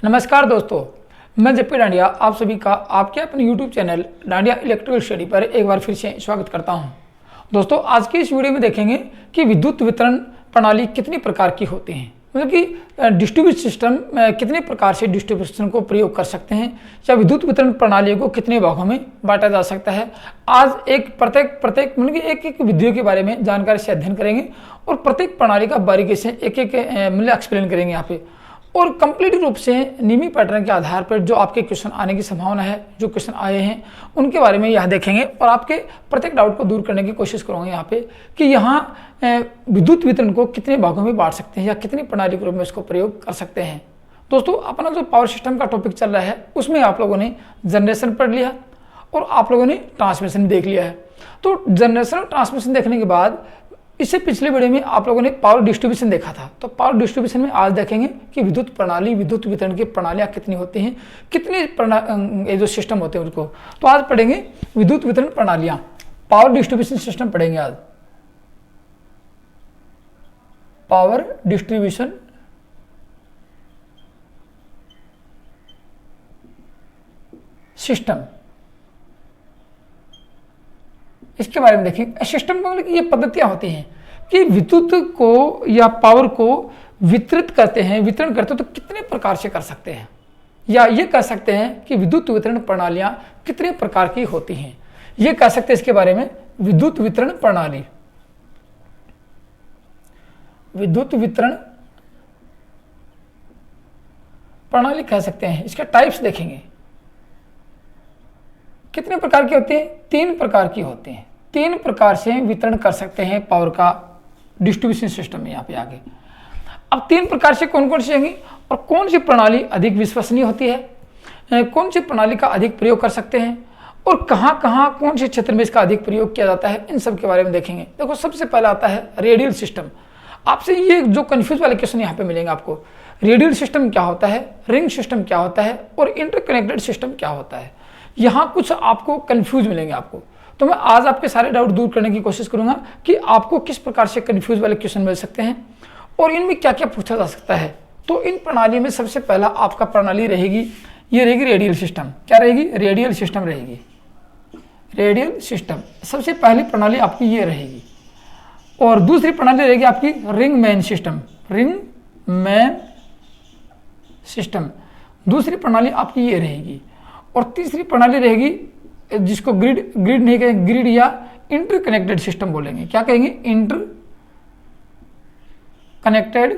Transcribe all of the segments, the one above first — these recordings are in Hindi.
नमस्कार दोस्तों, मैं जेपी डांडिया आप सभी का आपके अपने YouTube channel dandiya electrical study पर एक बार फिर से स्वागत करता हूं। दोस्तों, आज की इस वीडियो में देखेंगे कि विद्युत वितरण प्रणाली कितनी प्रकार की होती हैं, मतलब कि डिस्ट्रीब्यूशन सिस्टम कितने प्रकार से डिस्ट्रीब्यूशन को प्रयोग कर सकते हैं या विद्युत वितरण प्रणालियों को कितने भागों में बांटा जा सकता है। आज एक प्रत्येक मतलब कि एक विधियों के बारे में जानकारी से अध्ययन करेंगे और प्रत्येक प्रणाली का बारीकी से एक मतलब एक्सप्लेन करेंगे यहाँ पे, और कंप्लीट रूप से नियमित पैटर्न के आधार पर जो आपके क्वेश्चन आने की संभावना है, जो क्वेश्चन आए हैं उनके बारे में यह देखेंगे और आपके प्रत्येक डाउट को दूर करने की कोशिश करूँगा यहाँ पे कि यहाँ विद्युत वितरण को कितने भागों में बांट सकते हैं या कितनी प्रणाली के रूप में इसको प्रयोग कर सकते हैं। दोस्तों, अपना जो पावर सिस्टम का टॉपिक चल रहा है उसमें आप लोगों ने जनरेशन पढ़ लिया और आप लोगों ने ट्रांसमिशन देख लिया है। तो जनरेशन और ट्रांसमिशन देखने के बाद इससे पिछले वीडियो में आप लोगों ने पावर डिस्ट्रीब्यूशन देखा था, तो पावर डिस्ट्रीब्यूशन में आज देखेंगे कि विद्युत प्रणाली, विद्युत वितरण की प्रणालियाँ कितनी होती हैं, कितने जो सिस्टम होते हैं उनको। तो आज पढ़ेंगे विद्युत वितरण प्रणालियाँ, पावर डिस्ट्रीब्यूशन सिस्टम पढ़ेंगे आज। पावर डिस्ट्रीब्यूशन सिस्टम, इसके बारे में देखेंगे। सिस्टम का मतलब ये पद्धतियां होती हैं कि विद्युत को या पावर को वितरित करते हैं, वितरण करते हैं, तो कितने प्रकार से कर सकते हैं, या ये कह सकते हैं कि विद्युत वितरण प्रणालियां कितने प्रकार की होती हैं, ये कह सकते हैं इसके बारे में। विद्युत वितरण प्रणाली, विद्युत वितरण प्रणाली कह सकते हैं। इसके टाइप्स देखेंगे, कितने प्रकार की होती है? 3 प्रकार की होती हैं। 3 प्रकार से वितरण कर सकते हैं पावर का डिस्ट्रीब्यूशन सिस्टम में। यहाँ पे आगे अब 3 प्रकार से कौन कौन सी होंगी और कौन सी प्रणाली अधिक विश्वसनीय होती है, कौन सी प्रणाली का अधिक प्रयोग कर सकते हैं और कहाँ कहाँ कौन से क्षेत्र में इसका अधिक प्रयोग किया जाता है, इन सब के बारे में देखेंगे। देखो, सबसे पहला आता है रेडियल सिस्टम। आपसे ये जो कंफ्यूज वाले क्वेश्चन यहाँ पे मिलेंगे आपको, रेडियल सिस्टम क्या होता है, रिंग सिस्टम क्या होता है और इंटरकनेक्टेड सिस्टम क्या होता है। यहाँ कुछ आपको कंफ्यूज मिलेंगे आपको, तो मैं आज आपके सारे डाउट दूर करने की कोशिश करूंगा कि आपको किस प्रकार से कंफ्यूज वाले क्वेश्चन मिल सकते हैं और इनमें क्या क्या पूछा जा सकता है। तो इन प्रणाली में सबसे पहला आपका प्रणाली रहेगी, ये रहेगी रेडियल सिस्टम। क्या रहेगी? रेडियल सिस्टम रहेगी। रेडियल सिस्टम सबसे पहली प्रणाली आपकी ये रहेगी। और दूसरी प्रणाली रहेगी आपकी ring man system. Ring man system दूसरी प्रणाली आपकी ये रहेगी। और तीसरी प्रणाली रहेगी जिसको ग्रिड नहीं कहेंगे, ग्रिड या इंटरकनेक्टेड सिस्टम बोलेंगे। क्या कहेंगे? Inter connected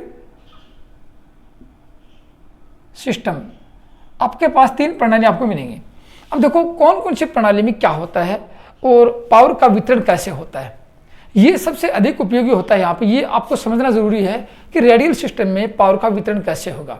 system. आपके पास 3 प्रणाली आपको मिलेंगी। अब देखो कौन कौन सी प्रणाली में क्या होता है और पावर का वितरण कैसे होता है, ये सबसे अधिक उपयोगी होता है। यहाँ पे ये आपको समझना जरूरी है कि रेडियल सिस्टम में पावर का वितरण कैसे होगा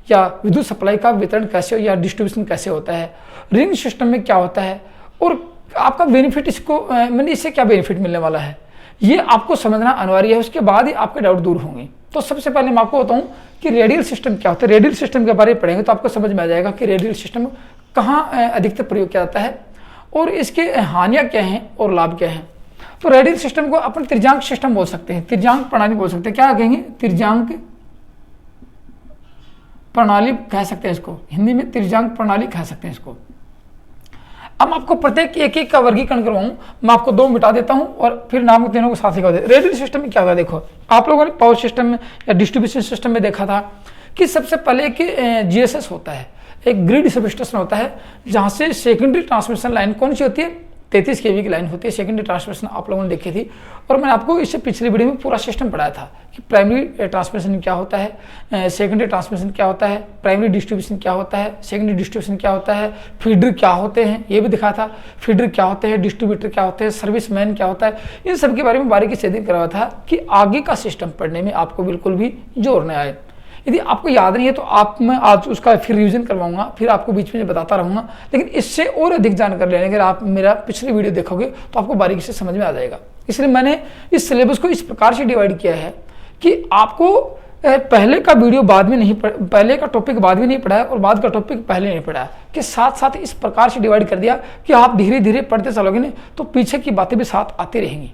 या विद्युत सप्लाई का वितरण कैसे या डिस्ट्रीब्यूशन कैसे होता है, रिंग सिस्टम में क्या होता है और आपका बेनिफिट इसको मतलब इससे क्या बेनिफिट मिलने वाला है, ये आपको समझना अनिवार्य है। उसके बाद ही आपके डाउट दूर होंगे। तो सबसे पहले मैं आपको बताऊं कि रेडियल सिस्टम क्या होता है। रेडियल सिस्टम के बारे में पढ़ेंगे तो आपको समझ में आ जाएगा कि रेडियल सिस्टम कहाँ अधिकतर प्रयोग किया जाता है और इसके हानियाँ क्या हैं और लाभ क्या हैं। तो रेडियल सिस्टम को अपन त्रिज्यांक सिस्टम बोल सकते हैं, त्रिज्यांक प्रणाली बोल सकते हैं। क्या कहेंगे? त्रिज्यांक प्रणाली कह सकते हैं इसको, हिंदी में त्रिज्यांक प्रणाली कह सकते हैं इसको। अब आपको प्रत्येक एक का वर्गीकरण करवाऊं, मैं आपको 2 मिटा देता हूं और फिर नाम तीनों को साथ ही कर। रेडियल सिस्टम में क्या होगा? देखो, आप लोगों ने पावर सिस्टम में या डिस्ट्रीब्यूशन सिस्टम में देखा था कि सबसे पहले एक जीएसएस होता है, एक ग्रिड सबस्टेशन होता है, जहां से सेकेंडरी ट्रांसमिशन लाइन कौन सी होती है? 33 kV की लाइन होती है। सेकेंडरी ट्रांसमिशन आप लोगों ने देखी थी और मैंने आपको इससे पिछले वीडियो में पूरा सिस्टम पढ़ाया था कि प्राइमरी ट्रांसमिशन क्या होता है, सेकेंडरी ट्रांसमिशन क्या होता है, प्राइमरी डिस्ट्रीब्यूशन क्या होता है, सेकेंडरी डिस्ट्रीब्यूशन क्या होता है, फीडर क्या होते हैं, ये भी दिखा था। फीडर क्या होते हैं, डिस्ट्रीब्यूटर क्या होते हैं, सर्विस मैन क्या होता है, इन सब के बारे में बारीकी से अध्ययन करवाया था कि आगे का सिस्टम पढ़ने में आपको बिल्कुल भी जोर न आए। यदि आपको याद नहीं है तो मैं आज उसका फिर रिवीजन करवाऊंगा, फिर आपको बीच में बताता रहूंगा। लेकिन इससे और अधिक जानकारी लेने के लिए आप मेरा पिछले वीडियो देखोगे तो आपको बारीकी से समझ में आ जाएगा। इसलिए मैंने इस सिलेबस को इस प्रकार से डिवाइड किया है कि आपको पहले का वीडियो बाद में नहीं, पहले का टॉपिक बाद में नहीं पढ़ाया और बाद का टॉपिक पहले नहीं पढ़ाया, कि साथ साथ इस प्रकार से डिवाइड कर दिया कि आप धीरे धीरे पढ़ते चलोगे ना तो पीछे की बातें भी साथ आती रहेंगी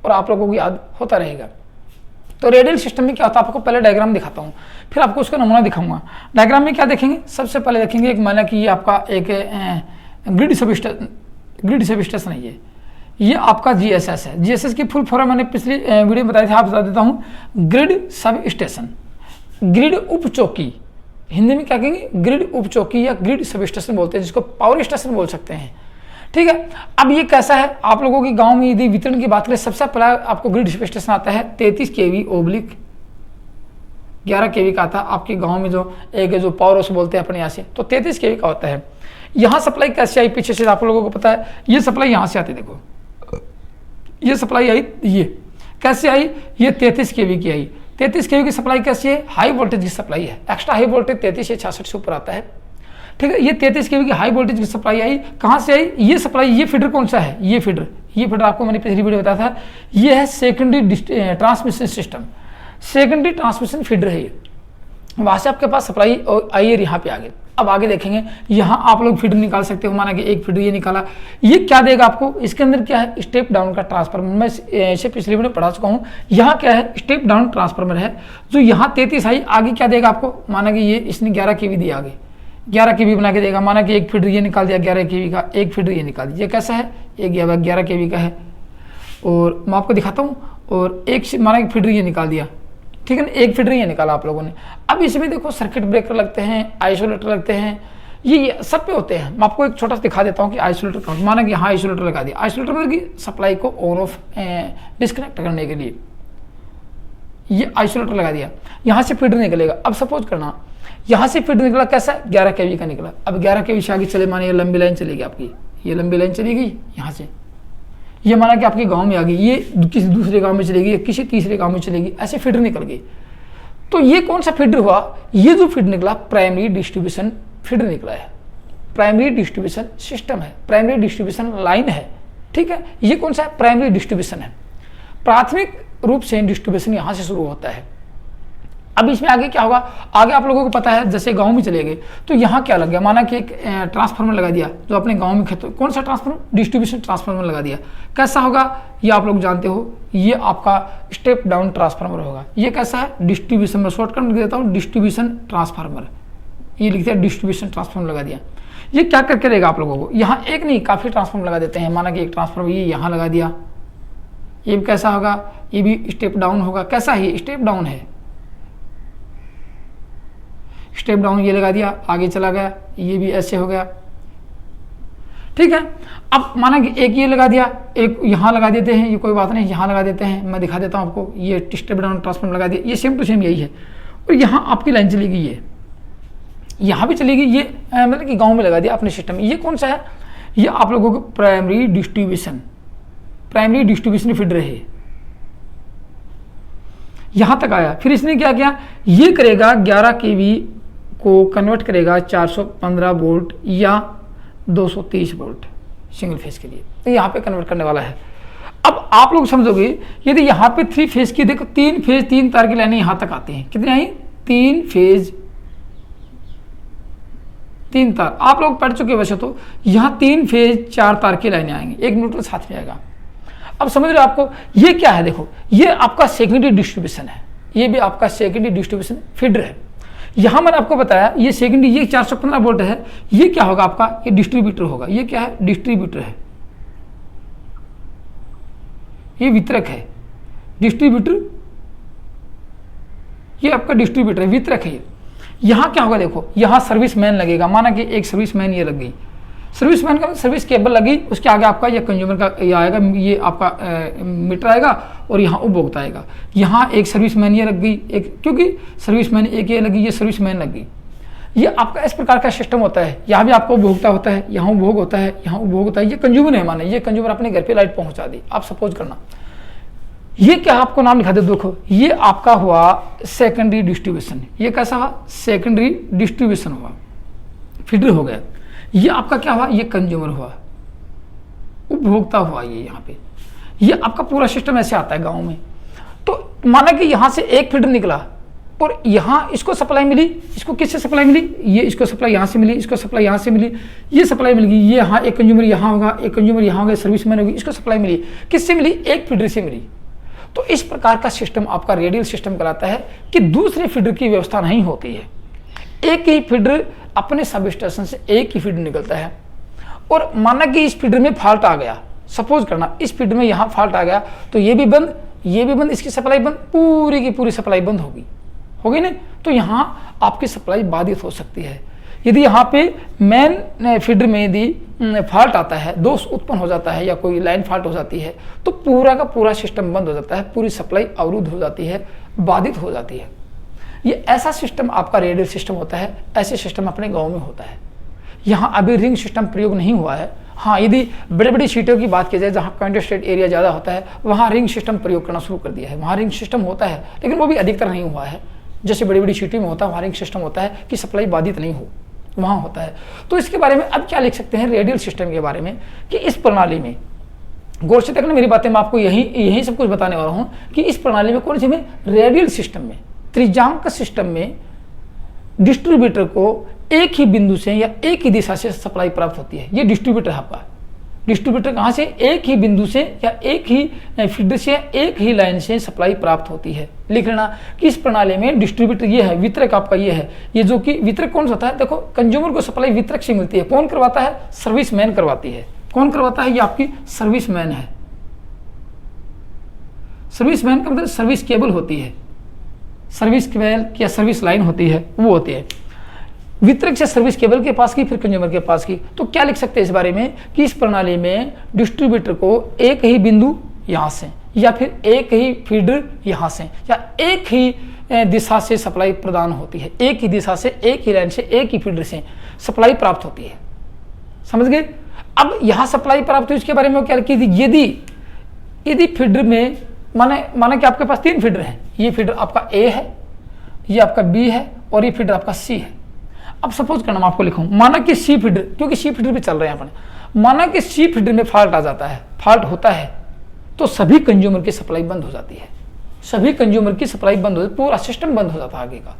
और आप लोगों को याद होता रहेगा। तो रेडियल सिस्टम में क्या होता है, आपको पहले डायग्राम दिखाता हूँ, फिर आपको उसका नमूना दिखाऊंगा। डायग्राम में क्या देखेंगे, सबसे पहले देखेंगे एक माना कि ये आपका एक ग्रिड सबस्टेशन है, ये आपका जीएसएस है। जीएसएस की फुल फॉर्म मैंने पिछली वीडियो में बताई थी, आप बता देता हूँ, ग्रिड सब स्टेशन, ग्रिड उप चौकी, हिंदी में क्या कहेंगे, ग्रिड उप चौकी या ग्रिड सब स्टेशन बोलते हैं, जिसको पावर स्टेशन बोल सकते हैं। ठीक है, अब ये कैसा है, आप लोगों की गांव में यदि वितरण की बात करें, सबसे पहला आपको ग्रिड सब स्टेशन आता है 33 kV ओब्लिक 11 kV का आता है। आपके गांव में जो एक जो पावर हाउस बोलते हैं अपने यहाँ से, तो 33 kV का होता है। यहाँ सप्लाई कैसे आई, पीछे से आप लोगों को पता है, ये सप्लाई यहाँ से आती है, देखो ये सप्लाई आई, ये कैसे आई, ये 33 kV की आई। 33 kV की सप्लाई कैसी है, हाई वोल्टेज की सप्लाई है, एक्स्ट्रा हाई वोल्टेज 33 से 66 से ऊपर आता है। ठीक है, ये 33 kV की हाई वोल्टेज की सप्लाई आई, कहाँ से आई, ये सप्लाई, ये फीडर कौन सा है, ये फीडर आपको मैंने पिछली वीडियो बताया था, ये है secondary transmission system, secondary transmission feeder है ये, वहाँ से आपके पास सप्लाई आई है यहाँ पे आगे। अब आगे देखेंगे, यहाँ आप लोग फीडर निकाल सकते हो, माना कि एक फीडर ये निकाला, ये क्या देगा आपको, इसके अंदर क्या है, स्टेप डाउन का ट्रांसफार्मर, मैं इसे पिछले वीडियो पढ़ा चुका हूँ। यहाँ क्या है, स्टेप डाउन ट्रांसफार्मर है, जो यहाँ 33 आई, आगे क्या देगा आपको, माना कि ये इसने 11 kV दिया, आगे 11 kV बना के देगा, माना कि एक फीडर ये निकाल दिया 11 kV का, एक फीडर ये निकाल दिया, ये कैसा है, ये 11 kV का है, और मैं आपको दिखाता हूँ, और एक माना कि फीडर ये निकाल दिया, ठीक है ना, एक फीडर ये निकाला आप लोगों ने। अब इसमें देखो सर्किट ब्रेकर लगते हैं, आइसोलेटर लगते हैं, ये सब पे होते हैं। मैं आपको एक छोटा सा दिखा देता हूँ कि आइसोलेटर का, माना कि यहाँ आइसोलेटर लगा दिया, आइसोलेटर मतलब कि सप्लाई को ऑन ऑफ डिस्कनेक्ट करने के लिए ये आइसोलेटर लगा दिया, यहाँ से फीडर निकलेगा। अब सपोज करना यहाँ से फीडर निकला कैसा, 11 kV का निकला, अब 11 kV से आगे चले, माने ये लंबी लाइन चलेगी आपकी, ये लंबी लाइन चली गई यहाँ से, ये माना कि आपके गांव में आ गई, ये किसी दूसरे गांव में चलेगी, किसी तीसरे गांव में चलेगी, ऐसे फीडर निकल गई। तो ये कौन सा फीडर हुआ, ये जो फीडर निकला प्राइमरी डिस्ट्रीब्यूशन फीडर निकला है, प्राइमरी डिस्ट्रीब्यूशन सिस्टम है, प्राइमरी डिस्ट्रीब्यूशन लाइन है। ठीक है, ये कौन सा है, प्राइमरी डिस्ट्रीब्यूशन है, प्राथमिक रूप से डिस्ट्रीब्यूशन यहाँ से शुरू होता है। अब इसमें आगे क्या होगा, आगे आप लोगों को पता है, जैसे गांव में चले गए तो यहाँ क्या लग गया, माना कि एक ट्रांसफार्मर लगा दिया, जो अपने गांव में खेतों, कौन सा ट्रांसफार्मर, डिस्ट्रीब्यूशन ट्रांसफार्मर लगा दिया, कैसा होगा, ये आप लोग जानते हो, ये आपका स्टेप डाउन ट्रांसफार्मर होगा। ये कैसा है, डिस्ट्रीब्यूशन में शॉर्टकट लिख देता हूँ, डिस्ट्रीब्यूशन ट्रांसफार्मर, ये लिखते हैं डिस्ट्रीब्यूशन ट्रांसफार्मर लगा दिया। ये क्या करके देगा आप लोगों को, यहाँ एक नहीं काफ़ी ट्रांसफार्मर लगा देते हैं, माना कि एक ट्रांसफार्मर ये यहाँ लगा दिया, ये भी कैसा होगा, ये भी स्टेप डाउन होगा, कैसा है, स्टेप डाउन है, स्टेप डाउन ये लगा दिया, आगे चला गया, ये भी ऐसे हो गया। ठीक है, अब माना कि एक ये लगा दिया, एक यहाँ लगा देते हैं, ये कोई बात नहीं, यहाँ लगा देते हैं, मैं दिखा देता हूँ आपको, ये स्टेप डाउन ट्रांसफार्मर लगा दिया, ये सेम टू सेम यही है। और यहाँ आपकी लाइन चलेगी, ये यहाँ भी चलेगी, ये मतलब कि गांव में लगा दिया अपने सिस्टम में। ये कौन सा है, ये आप लोगों को प्राइमरी डिस्ट्रीब्यूशन फीडर है, यहाँ तक आया। फिर इसने क्या किया, ये करेगा 11 kV को कन्वर्ट करेगा 415 वोल्ट या 230 वोल्ट सिंगल फेज के लिए, तो यहाँ पे कन्वर्ट करने वाला है। अब आप लोग समझोगे, यदि यहाँ पे 3 फेज की, देखो 3 फेज 3 तार की लाइनें यहाँ तक आती हैं, कितनी आई, 3 फेज 3 तार, आप लोग पढ़ चुके वैसे तो, यहाँ 3 फेज 4 तार की लाइनें आएंगी, एक न्यूट्रल साथ में आएगा। अब समझ रहे हो आपको, ये क्या है, देखो ये आपका सेकेंडरी डिस्ट्रीब्यूशन है, ये भी आपका सेकेंडरी डिस्ट्रीब्यूशन फीडर है। यहाँ मैंने आपको बताया ये सेकेंडरी, ये 415 वोल्ट है, ये क्या होगा आपका, ये डिस्ट्रीब्यूटर होगा, ये क्या है, डिस्ट्रीब्यूटर है, ये वितरक है, डिस्ट्रीब्यूटर, ये आपका डिस्ट्रीब्यूटर है, वितरक है। यहाँ क्या होगा, देखो यहाँ सर्विस मैन लगेगा, माना कि एक सर्विस मैन ये लग गई, सर्विस मैन का सर्विस केबल लगी, उसके आगे आपका ये कंज्यूमर का ये आएगा, ये आपका मीटर आएगा, और यहाँ उपभोक्ता आएगा। यहाँ एक सर्विस मैन ये लग गई, एक क्योंकि सर्विस मैन एक ये लगी, ये सर्विस मैन लग गई। ये आपका इस प्रकार का सिस्टम होता है, यहाँ भी आपको उपभोक्ता होता है, यहाँ उपभोग होता है, यहाँ उपभोग होता है। ये कंज्यूमर है, माने ये कंज्यूमर अपने घर पे लाइट पहुँचा दी, आप सपोज करना, ये क्या आपको नाम लिखा दे, देखो ये आपका हुआ सेकेंडरी डिस्ट्रीब्यूशन, ये कैसा हुआ, सेकेंडरी डिस्ट्रीब्यूशन हुआ, फीडर हो गया। ये आपका क्या हुआ, ये कंज्यूमर हुआ, उपभोक्ता हुआ, ये यहाँ पे, ये आपका पूरा सिस्टम ऐसे आता है गांव में। तो माना कि यहाँ से एक फीडर निकला और यहाँ इसको सप्लाई मिली, इसको किससे सप्लाई मिली, ये इसको सप्लाई यहाँ से मिली, इसको सप्लाई यहाँ से मिली, ये सप्लाई मिल गई, ये यहाँ एक कंज्यूमर यहाँ होगा, एक कंज्यूमर यहाँ होगा, सर्विस मैन होगी, इसको सप्लाई मिली, किससे मिली, एक फीडर से मिली। तो इस प्रकार का सिस्टम आपका रेडियल सिस्टम कहलाता है कि दूसरे फीडर की व्यवस्था नहीं होती है। एक ही फीडर अपने सब स्टेशन से एक ही फीडर निकलता है, और माना कि इस फीडर में फॉल्ट आ गया, सपोज करना इस फीडर में यहाँ फॉल्ट आ गया, तो ये भी बंद, इसकी सप्लाई बंद, पूरी की पूरी सप्लाई बंद होगी ना, तो यहाँ आपकी सप्लाई बाधित हो सकती है। यदि यहाँ पे मेन फीडर में यदि फॉल्ट आता है, दोष उत्पन्न हो जाता है या कोई लाइन फॉल्ट हो जाती है, तो पूरा का पूरा सिस्टम बंद हो जाता है, पूरी सप्लाई अवरुद्ध हो जाती है, बाधित हो जाती है। ये ऐसा सिस्टम आपका रेडियल सिस्टम होता है। ऐसे सिस्टम अपने गाँव में होता है। यहाँ अभी रिंग सिस्टम प्रयोग नहीं हुआ है। हाँ, यदि बड़ी बड़ी सीटों की बात की जाए जहाँ कंजेस्टेड एरिया ज़्यादा होता है, वहाँ रिंग सिस्टम प्रयोग करना शुरू कर दिया है। वहाँ रिंग सिस्टम होता है, लेकिन वो भी अधिकतर नहीं हुआ है। जैसे बड़ी बड़ी सिटी में होता है, वहाँ रिंग सिस्टम होता है कि सप्लाई बाधित नहीं हो, वहाँ होता है। तो इसके बारे में अब क्या लिख सकते हैं रेडियल सिस्टम के बारे में, कि इस प्रणाली में गौर से देखना मेरी बातें, मैं आपको यही सब कुछ बताने वाला हूँ कि इस प्रणाली में कौन सी में रेडियल सिस्टम में, त्रिज्यांक सिस्टम में डिस्ट्रीब्यूटर को एक ही बिंदु से या एक ही दिशा से सप्लाई प्राप्त होती है। ये डिस्ट्रीब्यूटर है आपका। डिस्ट्रीब्यूटर कहाँ से, एक ही बिंदु से या एक ही फीडर से, एक ही लाइन से सप्लाई प्राप्त होती है। लिख लेना कि इस प्रणाली में डिस्ट्रीब्यूटर ये है, वितरक आपका ये है। ये जो कि वितरक कौन सा होता है, देखो कंज्यूमर को सप्लाई वितरक से मिलती है। कौन करवाता है, सर्विस मैन करवाती है। कौन करवाता है, ये आपकी सर्विस मैन है। सर्विस मैन का मतलब सर्विस केबल होती है, सर्विस केबल या सर्विस लाइन होती है, वो होती है। वितरक से सर्विस केबल के पास की, फिर कंज्यूमर के पास की। तो क्या लिख सकते हैं इस बारे में कि इस प्रणाली में डिस्ट्रीब्यूटर को एक ही बिंदु यहाँ से, या फिर एक ही फीडर यहाँ से, या एक ही दिशा से सप्लाई प्रदान होती है। एक ही दिशा से, एक ही लाइन से, एक ही फीडर से सप्लाई प्राप्त होती है। समझ गए। अब यहाँ सप्लाई प्राप्त हुई, इसके बारे में क्या लिखी, यदि फीडर में माना कि आपके पास 3 फीडर हैं। ये फीडर आपका ए है, ये आपका बी है, और ये फीडर आपका सी है। अब सपोज करना मैं आपको लिखूं, माना कि सी फीडर, क्योंकि सी फीडर पे चल रहे हैं अपने, माना कि सी फीडर में फॉल्ट आ जाता है, फॉल्ट होता है, तो सभी कंज्यूमर की सप्लाई बंद हो जाती है। सभी कंज्यूमर की सप्लाई बंद हो जाती है, पूरा सिस्टम बंद हो जाता है आगे का।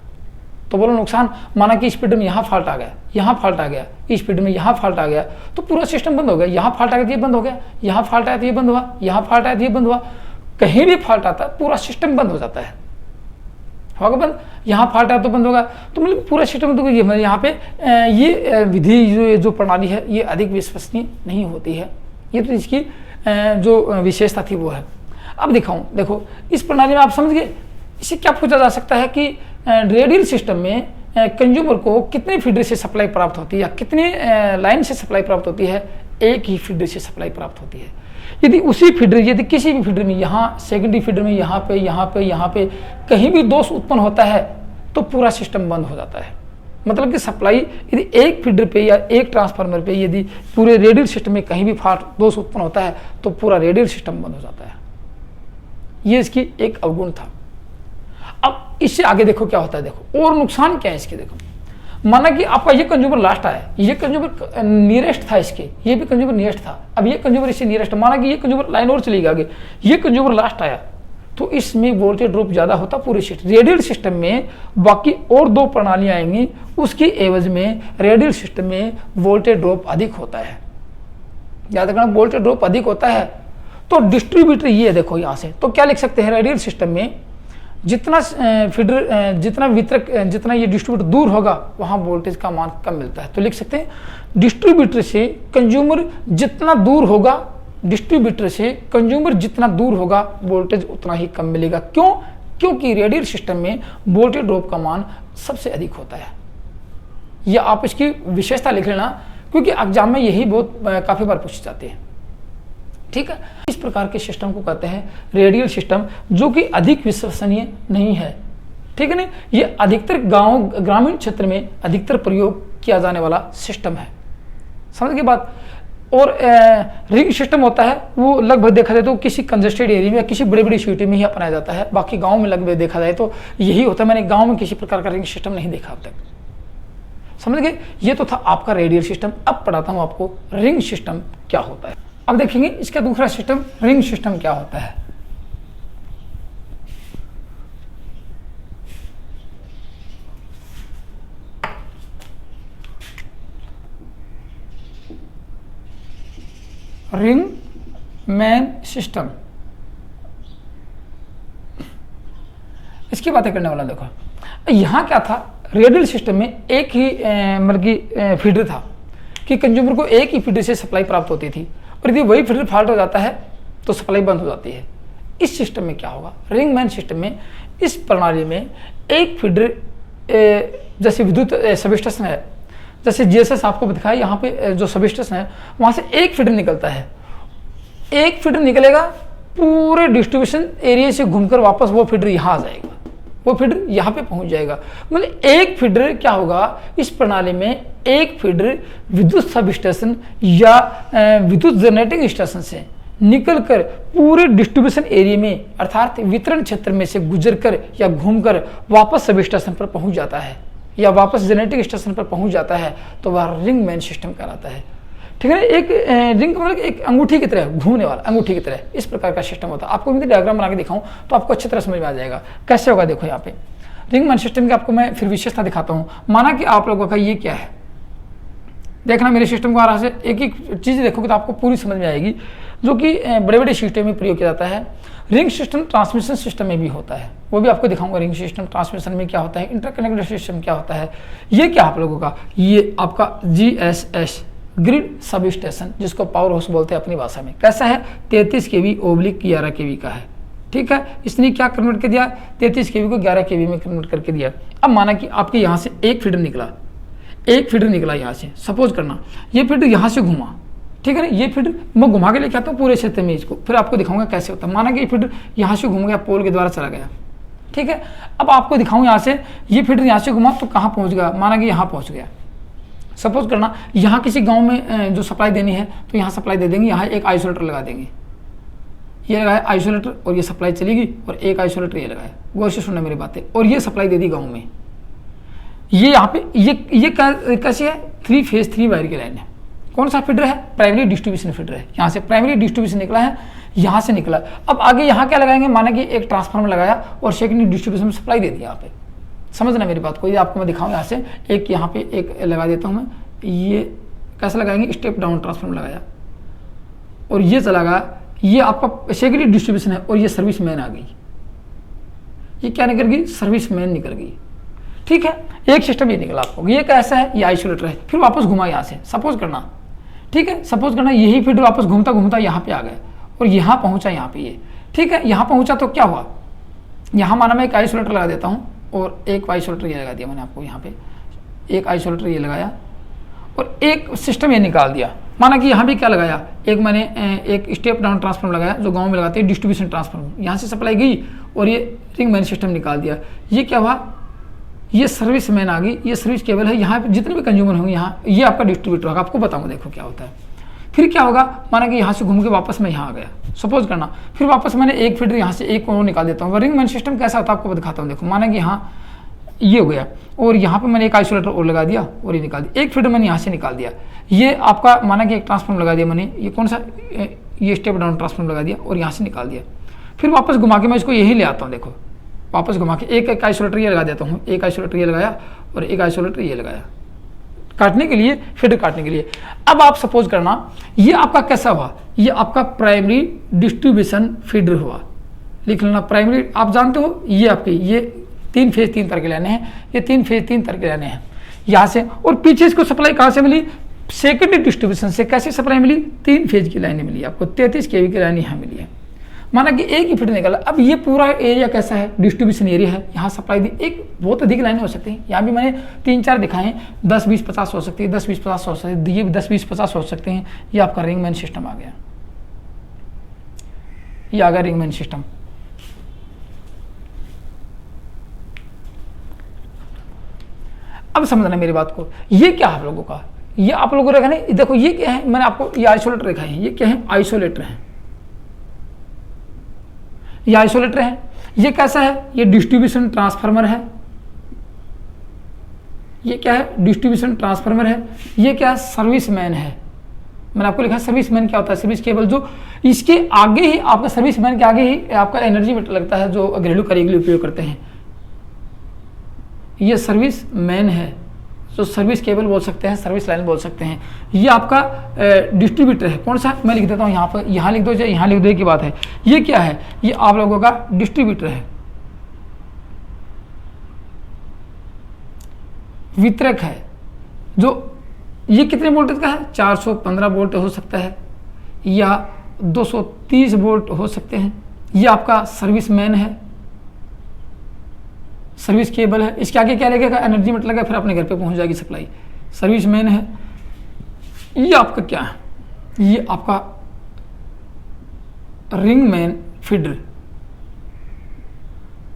तो बोलो नुकसान, माना कि इस फीडर में यहाँ फॉल्ट आ गया, यहाँ फॉल्ट आ गया, इस फीडर में यहाँ फॉल्ट आ गया, तो पूरा सिस्टम बंद हो गया। यहाँ फॉल्ट आ गया तो ये बंद हो गया, यहाँ फॉल्ट आया तो ये बंद हुआ, यहाँ फॉल्ट आया तो ये बंद हुआ। कहीं भी फॉल्ट आता है, पूरा सिस्टम बंद हो जाता है। होगा बंद, यहाँ फॉल्ट आया तो बंद होगा, तो मतलब पूरा सिस्टम। तो यहाँ पे ये विधि जो प्रणाली है, ये अधिक विश्वसनीय नहीं होती है। ये तो इसकी जो विशेषता थी वो है। अब दिखाऊं, देखो इस प्रणाली में आप समझ गए। इससे क्या पूछा जा सकता है कि रेडियल सिस्टम में कंज्यूमर को कितने फीडर से सप्लाई प्राप्त होती है, या कितने लाइन से सप्लाई प्राप्त होती है। एक ही फीडर से सप्लाई प्राप्त होती है। यदि उसी फीडर, यदि किसी भी फीडर में, यहाँ सेकेंडरी फीडर में, यहाँ पे कहीं भी दोष उत्पन्न होता है, तो पूरा सिस्टम बंद हो जाता है। मतलब कि सप्लाई यदि एक फीडर पे या एक ट्रांसफार्मर पे यदि पूरे रेडियल सिस्टम में कहीं भी फॉल्ट, दोष उत्पन्न होता है, तो पूरा रेडियल सिस्टम बंद हो जाता है। ये इसकी एक अवगुण था। अब इससे आगे देखो क्या होता है, देखो और नुकसान क्या है इसके। देखो माना कि आपका ये कंज्यूमर लास्ट आया, ये कंज्यूमर नियरेस्ट था इसके, ये भी कंज्यूमर नियरेस्ट था, अब ये कंज्यूमर इससे नियरेस्ट, माना कि ये कंज्यूमर लाइन और चली गई आगे, ये कंज्यूमर लास्ट आया, तो इसमें वोल्टेज ड्रॉप ज़्यादा होता पूरे सिस्टम। रेडियल सिस्टम में बाकी और 2 प्रणालियाँ आएंगी, उसकी एवज में रेडियल सिस्टम में वोल्टेज ड्रॉप अधिक होता है। याद रखना, वोल्टेज ड्रॉप अधिक होता है। तो डिस्ट्रीब्यूटर ये देखो यहाँ से, तो क्या लिख सकते हैं, रेडियल सिस्टम में जितना फीडर, जितना वितरक, जितना ये डिस्ट्रीब्यूटर दूर होगा, वहाँ वोल्टेज का मान कम मिलता है। तो लिख सकते हैं डिस्ट्रीब्यूटर से कंज्यूमर जितना दूर होगा, डिस्ट्रीब्यूटर से कंज्यूमर जितना दूर होगा, वोल्टेज उतना ही कम मिलेगा। क्यों? क्योंकि रेडियल सिस्टम में वोल्टेज ड्रॉप का मान सबसे अधिक होता है। यह आप इसकी विशेषता लिख लेना, क्योंकि एग्जाम में यही बहुत काफ़ी बार पूछे जाते हैं। ठीक है, इस प्रकार के सिस्टम को कहते हैं रेडियल सिस्टम, जो कि अधिक विश्वसनीय नहीं है। ठीक है ना, ये अधिकतर गांव, ग्रामीण क्षेत्र में अधिकतर प्रयोग किया जाने वाला सिस्टम है। समझ गए बात। और रिंग सिस्टम होता है, वो लगभग देखा जाए तो किसी कंजेस्टेड एरिया में या किसी बड़ी बड़ी सिटी में ही अपनाया जाता है। बाकी गांव में लगभग देखा जाए तो यही होता है। मैंने गांव में किसी प्रकार का रिंग सिस्टम नहीं देखा अब तक। समझ गए, ये तो था आपका रेडियल सिस्टम। अब पढ़ाता हूँ आपको रिंग सिस्टम क्या होता है। अब देखेंगे इसका दूसरा सिस्टम, रिंग सिस्टम क्या होता है। Ring man system. इसकी बातें करने वाला। देखो यहाँ क्या था, रेडियल सिस्टम में एक ही मतलब कि फीडर था कि कंज्यूमर को एक ही फीडर से सप्लाई प्राप्त होती थी, और यदि वही फीडर फॉल्ट हो जाता है तो सप्लाई बंद हो जाती है। इस सिस्टम में क्या होगा, रिंग मैन सिस्टम में, इस प्रणाली में एक फीडर जैसे विद्युत सबस्टेशन है, जैसे जीएसएस आपको दिखाया यहाँ पे जो सबस्टेशन है वहाँ से एक फीडर निकलता है, एक फीडर निकलेगा पूरे डिस्ट्रीब्यूशन एरिया से घूमकर वापस वो फीडर यहाँ आ जाएगा, वो फीडर यहाँ पे पहुँच जाएगा। मतलब एक फीडर क्या होगा, इस प्रणाली में एक फीडर विद्युत सब स्टेशन या विद्युत जनरेटिंग स्टेशन से निकलकर पूरे डिस्ट्रीब्यूशन एरिया में अर्थात वितरण क्षेत्र में से गुजरकर या घूमकर वापस सब स्टेशन पर पहुँच जाता है या वापस जनरेटिंग स्टेशन पर पहुँच जाता है, तो वह रिंग मैन सिस्टम कहलाता है। ठीक है, एक रिंग मतलब एक अंगूठी की तरह, घूमने वाला अंगूठी की तरह इस प्रकार का सिस्टम होता है। आपको मैं डायग्राम बना के दिखाऊं तो आपको अच्छी तरह समझ में आ जाएगा कैसे होगा। देखो यहाँ पे रिंग मैन सिस्टम की आपको मैं फिर विशेषता दिखाता हूँ। माना कि आप लोगों का ये क्या है, देखना मेरे सिस्टम को आ रहा है, एक एक चीज़ देखोगे तो आपको पूरी समझ में आएगी, जो कि बड़े बड़े सिस्टम में प्रयोग किया जाता है। रिंग सिस्टम ट्रांसमिशन सिस्टम में भी होता है, वो भी आपको दिखाऊंगा। रिंग सिस्टम ट्रांसमिशन में क्या होता है, इंटरकनेक्टेड सिस्टम क्या होता है। ये क्या आप लोगों का, ये आपका GSS ग्रिड सब स्टेशन, जिसको पावर हाउस बोलते हैं अपनी भाषा में, कैसा है 33 kV ओब्लिक 11 kV का है। ठीक है, इसने क्या कन्वर्ट कर दिया, 33 kV को 11 kV में कन्वर्ट करके दिया। अब माना कि आपके यहाँ से एक फीडर निकला, एक फीडर निकला यहाँ से, सपोज करना ये फीडर यहाँ से घुमा, ठीक है ना, ये फीडर मैं घुमा के लेके आता हूँ पूरे क्षेत्र में इसको, फिर आपको दिखाऊंगा कैसे होता है। माना कि ये फीडर यहाँ से घूम गया, पोल के द्वारा चला गया, ठीक है। अब आपको दिखाऊँ यहाँ से, ये फीडर यहाँ से घुमा तो कहाँ पहुँच गया, माना कि यहाँ पहुँच गया। सपोज करना यहाँ किसी गांव में जो सप्लाई देनी है तो यहाँ सप्लाई दे देंगे, यहाँ एक आइसोलेटर लगा देंगे, ये लगाया आइसोलेटर और ये सप्लाई चलेगी, और एक आइसोलेटर ये लगाया, गौर से सुनना मेरी बातें, और ये सप्लाई दे दी गांव में। ये यहाँ पे ये कैसी है, 3 फेज 3 वायर की लाइन है। कौन सा फीडर है, प्राइमरी डिस्ट्रीब्यूशन फीडर है। यहाँ से प्राइमरी डिस्ट्रीब्यूशन निकला है, यहाँ से निकला। अब आगे यहाँ क्या लगाएंगे, माना कि एक ट्रांसफार्मर लगाया और सेकेंडरी डिस्ट्रीब्यूशन में सप्लाई दे दिया। यहाँ पे समझना मेरी बात को, ये आपको मैं दिखाऊँ। यहाँ से एक यहाँ पे एक लगा देता हूँ मैं, ये कैसे लगाएंगे, स्टेप डाउन ट्रांसफार्मर लगाया और ये चला गया, ये आपका सेकेंडरी डिस्ट्रीब्यूशन है, और ये सर्विस मैन आ गई। ये क्या निकल गई, सर्विस मैन निकल गई। ठीक है, एक सिस्टम ये निकला आपको। ये कैसा है, ये आइसोलेटर है। फिर वापस घुमा यहाँ से, सपोज करना, ठीक है, सपोज करना यही फीडर वापस घूमता घूमता यहाँ पे आ गया और यहाँ पहुँचा, यहाँ पे ये, ठीक है, यहाँ पहुँचा तो क्या हुआ, यहाँ माना मैं एक आइसोलेटर लगा देता हूँ और एक आइसोलेटर ये लगा दिया मैंने आपको, यहाँ पे एक आइसोलेटर ये लगाया और एक सिस्टम ये निकाल दिया। माना कि यहाँ भी क्या लगाया, एक मैंने एक स्टेप डाउन ट्रांसफार्मर लगाया जो गांव में लगाते हैं, डिस्ट्रीब्यूशन ट्रांसफार्मर, यहाँ से सप्लाई गई और ये रिंग मैन सिस्टम निकाल दिया। ये क्या हुआ, ये सर्विस मैन आ गई, ये सर्विस केबल है, यहाँ पे जितने भी कंज्यूमर होंगे यहाँ, ये आपका डिस्ट्रीब्यूटर होगा। आपको बताऊँगा, देखो क्या होता है। फिर क्या होगा, माना कि यहाँ से घूम के वापस मैं यहाँ आ गया, सपोज करना, फिर वापस मैंने एक फीडर यहाँ से एक और निकाल देता हूँ। रिंग मैन सिस्टम कैसा होता है आपको दिखाता हूँ। देखो माना कि यहाँ ये हो गया और यहाँ पे मैंने एक आइसोलेटर और लगा दिया और ये निकाल दिया, एक फीडर मैंने यहाँ से निकाल दिया। ये आपका माना कि एक ट्रांसफार्मर लगा दिया मैंने, ये कौन सा, ये स्टेप डाउन ट्रांसफार्मर लगा दिया और यहाँ से निकाल दिया। फिर वापस घुमा के मैं इसको यही ले आता हूँ। देखो वापस घुमा के एक आइसोलेटर ये लगा देता हूँ, एक आइसोलेटर ये लगाया और एक आइसोलेटर ये लगाया काटने के लिए, फीडर काटने के लिए। अब आप सपोज करना ये आपका कैसा हुआ, ये आपका प्राइमरी डिस्ट्रीब्यूशन फीडर हुआ। लिख लेना प्राइमरी, आप जानते हो ये आपकी ये 3 फेज 3 तार की लाइनें हैं, ये 3 फेज 3 तार की लाइनें हैं यहाँ से, और पीछे इसको सप्लाई कहाँ से मिली, सेकेंडरी डिस्ट्रीब्यूशन से। कैसी सप्लाई मिली, 3 फेज की लाइनें मिली आपको, 33 kV की लाइन यहाँ मिली है। माना कि एक ही फीडर निकला। अब ये पूरा एरिया कैसा है, डिस्ट्रीब्यूशन एरिया है, यहाँ सप्लाई दी, एक बहुत अधिक लाइनें हो सकती हैं। यहाँ भी मैंने 3-4 दिखाए हैं, 10, 20, 50 हो सकती है, 10, 20, 50 हो सकती है, ये 10, 20, 50 हो सकते हैं। ये आपका रिंग मैन सिस्टम आ गया, ये आ गया रिंग मैन सिस्टम। अब समझना मेरी बात को, ये क्या आप लोगों का, ये आप लोगों को रखा नहीं। देखो ये क्या है, मैंने आपको ये आइसोलेटर रखा है, ये क्या है, आइसोलेटर है, ये आइसोलेटर है। ये कैसा है, ये डिस्ट्रीब्यूशन ट्रांसफार्मर है। ये क्या है, डिस्ट्रीब्यूशन ट्रांसफार्मर है। ये क्या है, सर्विस मैन है। मैंने आपको लिखा सर्विस मैन क्या होता है, सर्विस केबल, जो इसके आगे ही आपका सर्विस मैन के आगे ही आपका एनर्जी मीटर लगता है जो घरेलू कार्य के लिए उपयोग करते हैं। ये सर्विस मैन है, जो सर्विस केबल बोल सकते हैं, सर्विस लाइन बोल सकते हैं। ये आपका डिस्ट्रीब्यूटर है। कौन सा, मैं लिख देता हूँ यहाँ पर, यहाँ लिख दो चाहे यहाँ लिख दो, की बात है। ये क्या है, ये आप लोगों का डिस्ट्रीब्यूटर है। वितरक है जो ये कितने वोल्टेज का है, 415 वोल्ट हो सकता है या 230 वोल्ट हो सकते हैं। ये आपका सर्विस मैन है, सर्विस केबल है। इसके आगे क्या लगेगा, एनर्जी मीटर लगा, फिर अपने घर पे पहुंच जाएगी सप्लाई। सर्विस मैन है। ये आपका क्या है, ये आपका ring man feeder,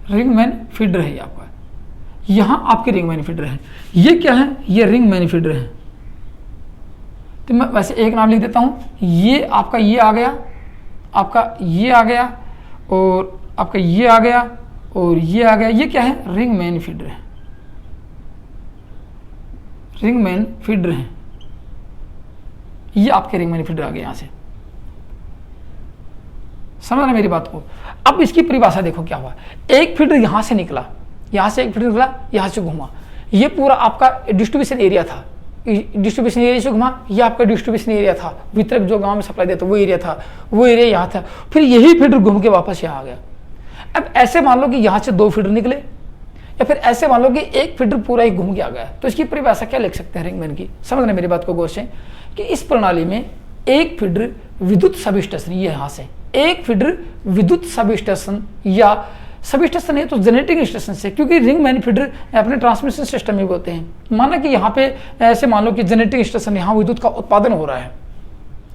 ring man feeder है ये आपका। यहां आपके रिंग मैन फीडर है। ये क्या है, ये रिंग मैन फीडर है। तो मैं वैसे एक नाम लिख देता हूं। ये आपका ये आ गया, आपका ये आ गया, और आपका ये आ गया, और ये आ गया। ये क्या है, रिंग मैन फीडर है, रिंग मैन फीडर है। ये आपके रिंग मैन फीडर आ गए यहां से। समझ रहे मेरी बात को। अब इसकी परिभाषा देखो क्या हुआ। एक फीडर यहां से निकला, यहां से एक फीडर निकला, यहां से घुमा। ये पूरा आपका डिस्ट्रीब्यूशन एरिया था, डिस्ट्रीब्यूशन एरिया से घुमा। ये आपका डिस्ट्रीब्यूशन एरिया था, वितरक जो गांव में सप्लाई देता वो एरिया था, वो एरिया यहाँ था। फिर यही फीडर घूम के वापस यहाँ आ गया। अब ऐसे मान लो कि यहाँ से 2 फीडर निकले, या फिर ऐसे मान लो कि एक फीडर पूरा ही घूम के आ गया। तो इसकी परिभाषा क्या लिख सकते हैं रिंगमैन की। समझ रहे मेरी बात को गौर से, कि इस प्रणाली में एक फीडर विद्युत सब स्टेशन, ये यहाँ से एक फीडर विद्युत सब स्टेशन या सब स्टेशन है तो जनरेटिंग स्टेशन से, क्योंकि रिंग मैन फीडर अपने ट्रांसमिशन सिस्टम में भी होते हैं। माना कि यहाँ पे ऐसे मान लो कि जनरेटिंग स्टेशन, यहाँ विद्युत का उत्पादन हो रहा है।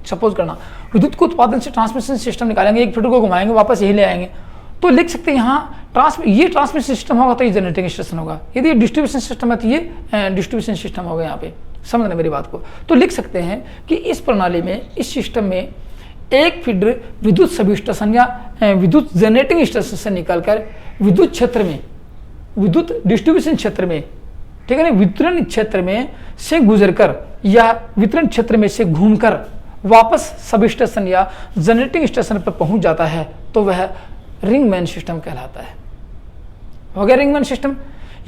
सपोज करना विद्युत को उत्पादन से ट्रांसमिशन सिस्टम निकालेंगे, एक फीडर को घुमाएंगे, वापस यही ले आएंगे। तो लिख सकते हैं यहाँ ये ट्रांसमिशन सिस्टम होगा तो ये जनरेटिंग स्टेशन होगा। यदि ये डिस्ट्रीब्यूशन सिस्टम है तो ये डिस्ट्रीब्यूशन सिस्टम होगा यहाँ पे। समझना मेरी बात को। तो लिख सकते हैं कि इस प्रणाली में, इस सिस्टम में एक फीडर विद्युत सब स्टेशन या विद्युत जनरेटिंग स्टेशन से निकलकर विद्युत क्षेत्र में, विद्युत डिस्ट्रीब्यूशन क्षेत्र में, ठीक है ना, वितरण क्षेत्र में से गुजरकर या वितरण क्षेत्र में से घूमकर वापस सब स्टेशन या जनरेटिंग स्टेशन पर पहुंच जाता है, तो वह रिंग मैन सिस्टम कहलाता है। हो गया रिंग मैन सिस्टम।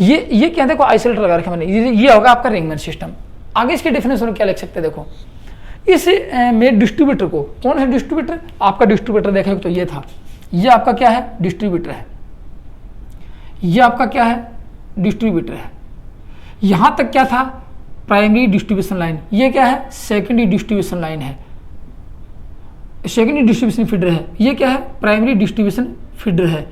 ये क्या देखो आइसोलेटर लगा रखा मैंने, ये होगा आपका रिंग मैन सिस्टम। आगे इसके डेफिनेशन क्या लिख सकते हैं देखो। इस में डिस्ट्रीब्यूटर को, कौन है डिस्ट्रीब्यूटर, आपका डिस्ट्रीब्यूटर देखें तो ये था, ये आपका क्या है, डिस्ट्रीब्यूटर है। ये आपका क्या है, डिस्ट्रीब्यूटर है। यहां तक क्या था, प्राइमरी डिस्ट्रीब्यूशन लाइन। ये क्या है, सेकेंडरी डिस्ट्रीब्यूशन लाइन है, सेकेंडरी डिस्ट्रीब्यूशन फीडर है। ये क्या है, प्राइमरी डिस्ट्रीब्यूशन फीडर है।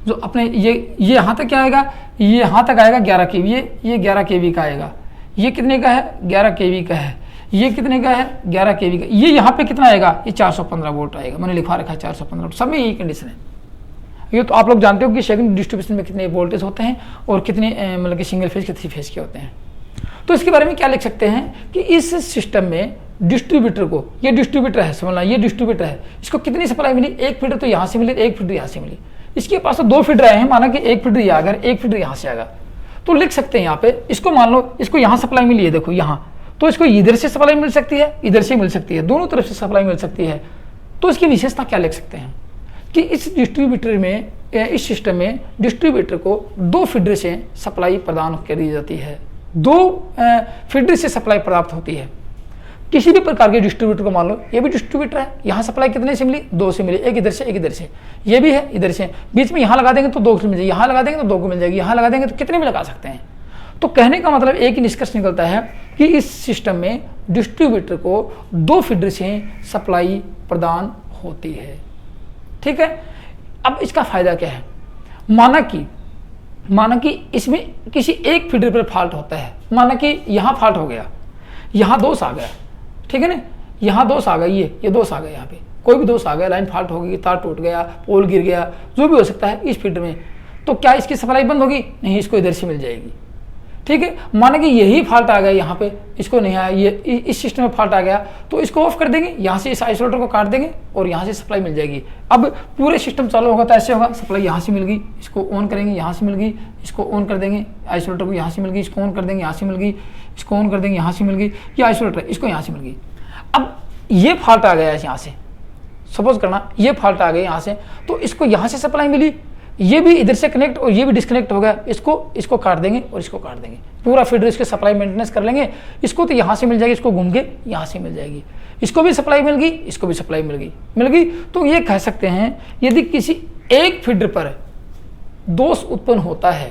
जो अपने ये यहाँ तक क्या आएगा, ये यहाँ तक आएगा 11 kV, ये 11 kV का आएगा। ये कितने का है, 11 kV का है। ये कितने का है, 11 kV का। ये यहाँ पे कितना आएगा, ये 415 वोल्ट आएगा। मैंने लिखा रखा है 415 वोल्ट। सब में यही कंडीशन है। ये तो आप लोग जानते हो कि सेकंड डिस्ट्रीब्यूशन में कितने वोल्टेज होते हैं और कितने मतलब कि सिंगल फेज के 3 फेज के होते हैं। तो इसके बारे में क्या लिख सकते हैं कि इस सिस्टम में डिस्ट्रीब्यूटर को, ये डिस्ट्रीब्यूटर है, समझना ये डिस्ट्रीब्यूटर है, इसको कितनी सप्लाई मिली, एक फीडर तो यहाँ से मिली, एक फीडर यहाँ से मिली। इसके पास तो 2 फीडर आए हैं, माना कि एक फीडर यहाँ अगर एक फीडर यहाँ से आएगा, तो लिख सकते हैं यहाँ पे, इसको मान लो इसको यहाँ सप्लाई मिली है, देखो यहाँ, तो इसको इधर से सप्लाई मिल सकती है, इधर से मिल सकती है, दोनों तरफ से सप्लाई मिल सकती है। तो इसकी विशेषता क्या लिख सकते हैं कि इस डिस्ट्रीब्यूटर में, इस सिस्टम में डिस्ट्रीब्यूटर को 2 फीडर से सप्लाई प्रदान कर दी जाती है, 2 फीडर से सप्लाई प्राप्त होती है। किसी भी प्रकार के डिस्ट्रीब्यूटर को मान लो, ये भी डिस्ट्रीब्यूटर है, यहाँ सप्लाई कितने से मिली, 2 से मिली, एक इधर से एक इधर से, ये भी है इधर से, बीच में यहाँ लगा देंगे तो 2 को मिल जाएगी, यहाँ लगा देंगे तो 2 को मिल जाएगी, यहाँ लगा देंगे तो कितने भी लगा सकते हैं। तो कहने का मतलब एक ही निष्कर्ष निकलता है कि इस सिस्टम में डिस्ट्रीब्यूटर को 2 फीडर से सप्लाई प्रदान होती है। ठीक है। अब इसका फायदा क्या है, माना कि इसमें किसी एक फीडर पर फॉल्ट होता है, माना कि यहाँ फॉल्ट हो गया, यहाँ दोष आ गया, ठीक है ना, यहाँ दोष आ गई, ये दोष आ गया, यहाँ पे कोई भी दोष आ गया, लाइन फॉल्ट हो गई, तार टूट गया, पोल गिर गया, जो भी हो सकता है इस फीडर में, तो क्या इसकी सप्लाई बंद होगी, नहीं, इसको इधर से मिल जाएगी। ठीक है। माना कि यही फॉल्ट आ गया, यहाँ पे इसको नहीं आया, ये इस सिस्टम में फॉल्ट आ गया, तो इसको ऑफ कर देंगे, यहाँ से इस आइसोलेटर को काट देंगे और यहाँ से सप्लाई मिल जाएगी। अब पूरे सिस्टम चालू होगा तो ऐसे होगा, सप्लाई यहाँ से मिल गई, इसको ऑन करेंगे, यहाँ से मिल गई, इसको ऑन कर देंगे, आइसोलेटर को यहाँ से मिल गई, इसको ऑन कर देंगे, यहाँ से मिल गई, इसको ऑन कर देंगे, यहाँ से मिल गई, ये आइसोलेटर इसको यहाँ से मिल गई। अब ये फॉल्ट आ गया है यहाँ से, सपोज करना ये फॉल्ट आ गया यहाँ से, तो इसको यहाँ से सप्लाई मिली, ये भी इधर से कनेक्ट और ये भी डिस्कनेक्ट हो गया, इसको काट देंगे और इसको काट देंगे, पूरा फीडर इसके सप्लाई मेंटेनेंस कर लेंगे। इसको तो यहाँ से मिल जाएगी, इसको घूम के यहाँ से मिल जाएगी, इसको भी सप्लाई मिल गई, इसको भी सप्लाई मिल गई। तो ये कह सकते हैं यदि किसी एक फीडर पर दोष उत्पन्न होता है,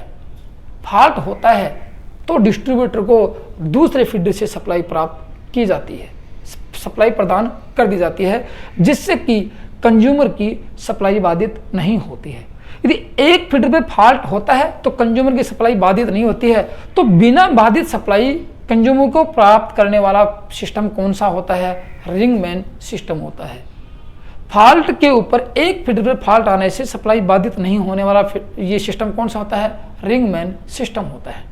फॉल्ट होता है, तो डिस्ट्रीब्यूटर को दूसरे फीडर से सप्लाई प्राप्त की जाती है, सप्लाई प्रदान कर दी जाती है, जिससे कि कंज्यूमर की सप्लाई बाधित नहीं होती है। यदि एक फीडर पे फॉल्ट होता है तो कंज्यूमर की सप्लाई बाधित नहीं होती है। तो बिना बाधित सप्लाई कंज्यूमर को प्राप्त करने वाला सिस्टम कौन सा होता है? रिंगमैन सिस्टम होता है। फॉल्ट के ऊपर एक फीडर पे फॉल्ट आने से सप्लाई बाधित नहीं होने वाला ये सिस्टम कौन सा होता है? रिंगमैन सिस्टम होता है।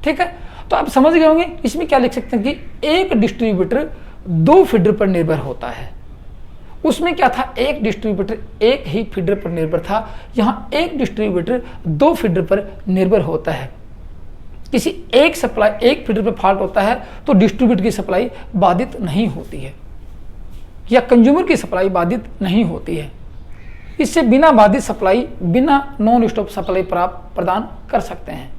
ठीक है, तो आप समझ गए होंगे इसमें क्या लिख सकते हैं कि एक डिस्ट्रीब्यूटर दो फीडर पर निर्भर होता है। उसमें क्या था? एक डिस्ट्रीब्यूटर एक ही फीडर पर निर्भर था, यहां एक डिस्ट्रीब्यूटर दो फीडर पर निर्भर होता है। किसी एक फीडर पर फॉल्ट होता है तो डिस्ट्रीब्यूटर की सप्लाई बाधित नहीं होती है या कंज्यूमर की सप्लाई बाधित नहीं होती है। इससे बिना बाधित सप्लाई, बिना नॉन स्टॉप सप्लाई प्रदान कर सकते हैं,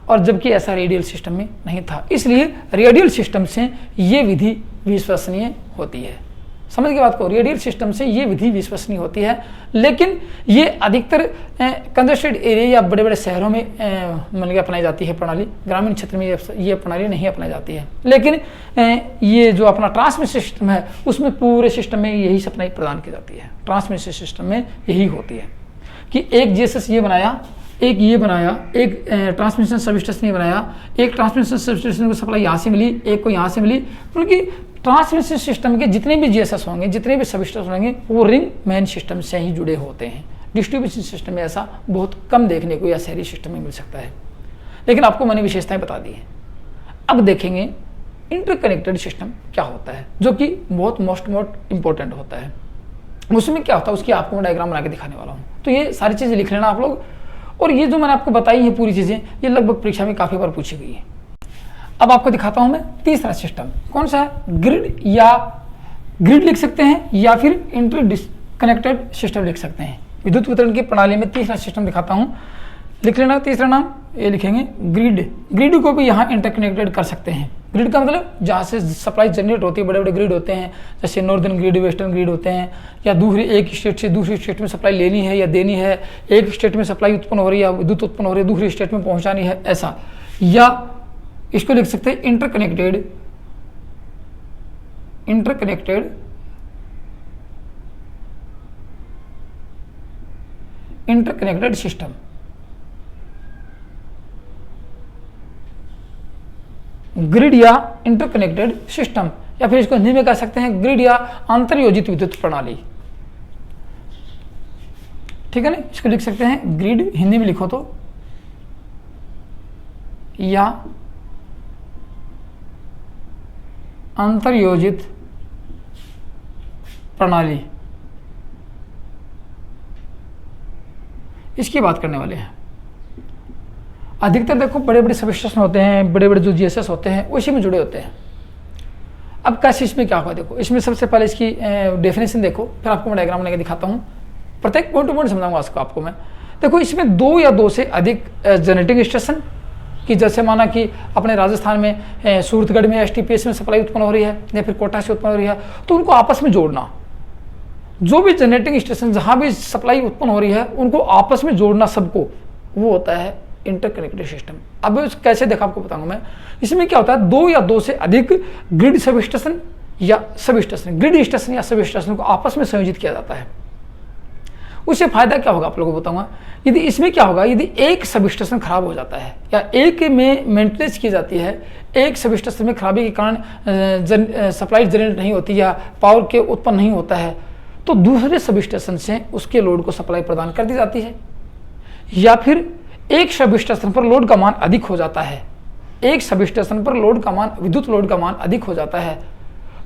और जबकि ऐसा रेडियल सिस्टम में नहीं था। इसलिए रेडियल सिस्टम से ये विधि विश्वसनीय होती है। समझ के बात को, रेडियल सिस्टम से ये विधि विश्वसनीय होती है, लेकिन ये अधिकतर कंजेस्टेड एरिया या बड़े बड़े शहरों में मतलब अपनाई जाती है प्रणाली। ग्रामीण क्षेत्र में ये प्रणाली नहीं अपनाई जाती है। लेकिन ये जो अपना ट्रांसमिशन सिस्टम है उसमें पूरे सिस्टम में यही सप्लाई प्रदान की जाती है। ट्रांसमिशन सिस्टम में यही होती है कि एक जीएसएस ये बनाया, एक ये बनाया, एक ट्रांसमिशन सब स्टेशन ये बनाया, एक ट्रांसमिशन सब स्टेशन को सप्लाई यहाँ से मिली, एक को यहाँ से मिली, क्योंकि ट्रांसमिशन सिस्टम के जितने भी जीएसएस होंगे, जितने भी सब स्टेशन होंगे, वो रिंग मैन सिस्टम से ही जुड़े होते हैं। डिस्ट्रीब्यूशन सिस्टम में ऐसा बहुत कम देखने को या शहरी सिस्टम में मिल सकता है, लेकिन आपको मैंने विशेषताएं बता दी हैं। अब देखेंगे इंटरकनेक्टेड सिस्टम क्या होता है, जो कि बहुत मोस्ट इंपॉर्टेंट होता है। उसमें क्या होता है उसकी आपको मैं डायग्राम बना के दिखाने वाला हूँ। तो ये सारी चीज़ें लिख लेना आप लोग, और ये जो मैंने आपको बताई है पूरी चीज़ें, ये लगभग परीक्षा में काफ़ी बार पूछी गई है। अब आपको दिखाता हूं मैं तीसरा सिस्टम कौन सा है। ग्रिड लिख सकते हैं या फिर इंटरकनेक्टेड सिस्टम लिख सकते हैं। विद्युत वितरण की प्रणाली में तीसरा सिस्टम दिखाता हूं, लिख लेना। तीसरा नाम ये लिखेंगे ग्रिड। ग्रिड को भी यहाँ इंटरकनेक्टेड कर सकते हैं। ग्रिड का मतलब जहाँ से सप्लाई जनरेट होती है, बड़े बड़े ग्रिड होते हैं, जैसे नॉर्दर्न ग्रिड, वेस्टर्न ग्रिड होते हैं, या दूसरी एक स्टेट से दूसरी स्टेट में सप्लाई लेनी है या देनी है, एक स्टेट में सप्लाई उत्पन्न हो रही है या विद्युत उत्पन्न हो रही है, दूसरी स्टेट में पहुँचानी है, ऐसा। या इसको लिख सकते हैं इंटरकनेक्टेड सिस्टम। ग्रिड या इंटरकनेक्टेड सिस्टम, या फिर इसको हिंदी में कह सकते हैं ग्रिड या अंतर्योजित विद्युत प्रणाली। ठीक है ना, इसको लिख सकते हैं ग्रिड, हिंदी में लिखो तो, या अंतर्योजित प्रणाली, इसकी बात करने वाले हैं। अधिकतर देखो बड़े बड़े सब स्टेशन होते हैं, बड़े बड़े जो जीएसएस होते हैं उसी में जुड़े होते हैं। अब कैसे इसमें क्या होगा देखो, इसमें सबसे पहले इसकी डेफिनेशन देखो, फिर आपको मैं डायग्राम बना के दिखाता हूँ, प्रत्येक पॉइंट टू पॉइंट समझाऊंगा इसको आपको मैं। देखो इसमें दो या दो से अधिक जनरेटिंग स्टेशन कि जैसे माना कि अपने राजस्थान में सूरतगढ़ में एसटीपीएस में सप्लाई उत्पन्न हो रही है या फिर कोटा से उत्पन्न हो रही है, तो उनको आपस में जोड़ना। जो भी जनरेटिंग स्टेशन जहां भी सप्लाई उत्पन्न हो रही है उनको आपस में जोड़ना सबको, वो होता है इंटरकनेक्टेड सिस्टम। अब कैसे देखा आपको बताऊंगा मैं। इसमें क्या होता है, दो या दो से अधिक ग्रिड सब स्टेशन या सब स्टेशन, ग्रिड स्टेशन या सब स्टेशन को आपस में संयोजित किया जाता है। उससे फायदा क्या होगा आप लोगों को बताऊंगा। यदि इसमें क्या होगा, यदि एक सब स्टेशन खराब हो जाता है या एक में मेंटेनेंस की जाती है, एक सब स्टेशन में खराबी के कारण सप्लाई जनरेट नहीं होती या पावर के उत्पन्न नहीं होता है, तो दूसरे सब स्टेशन से उसके लोड को सप्लाई प्रदान कर दी जाती है। या फिर एक सब स्टेशन पर लोड का मान अधिक हो जाता है, एक सब स्टेशन पर लोड का मान, विद्युत लोड का मान अधिक हो जाता है,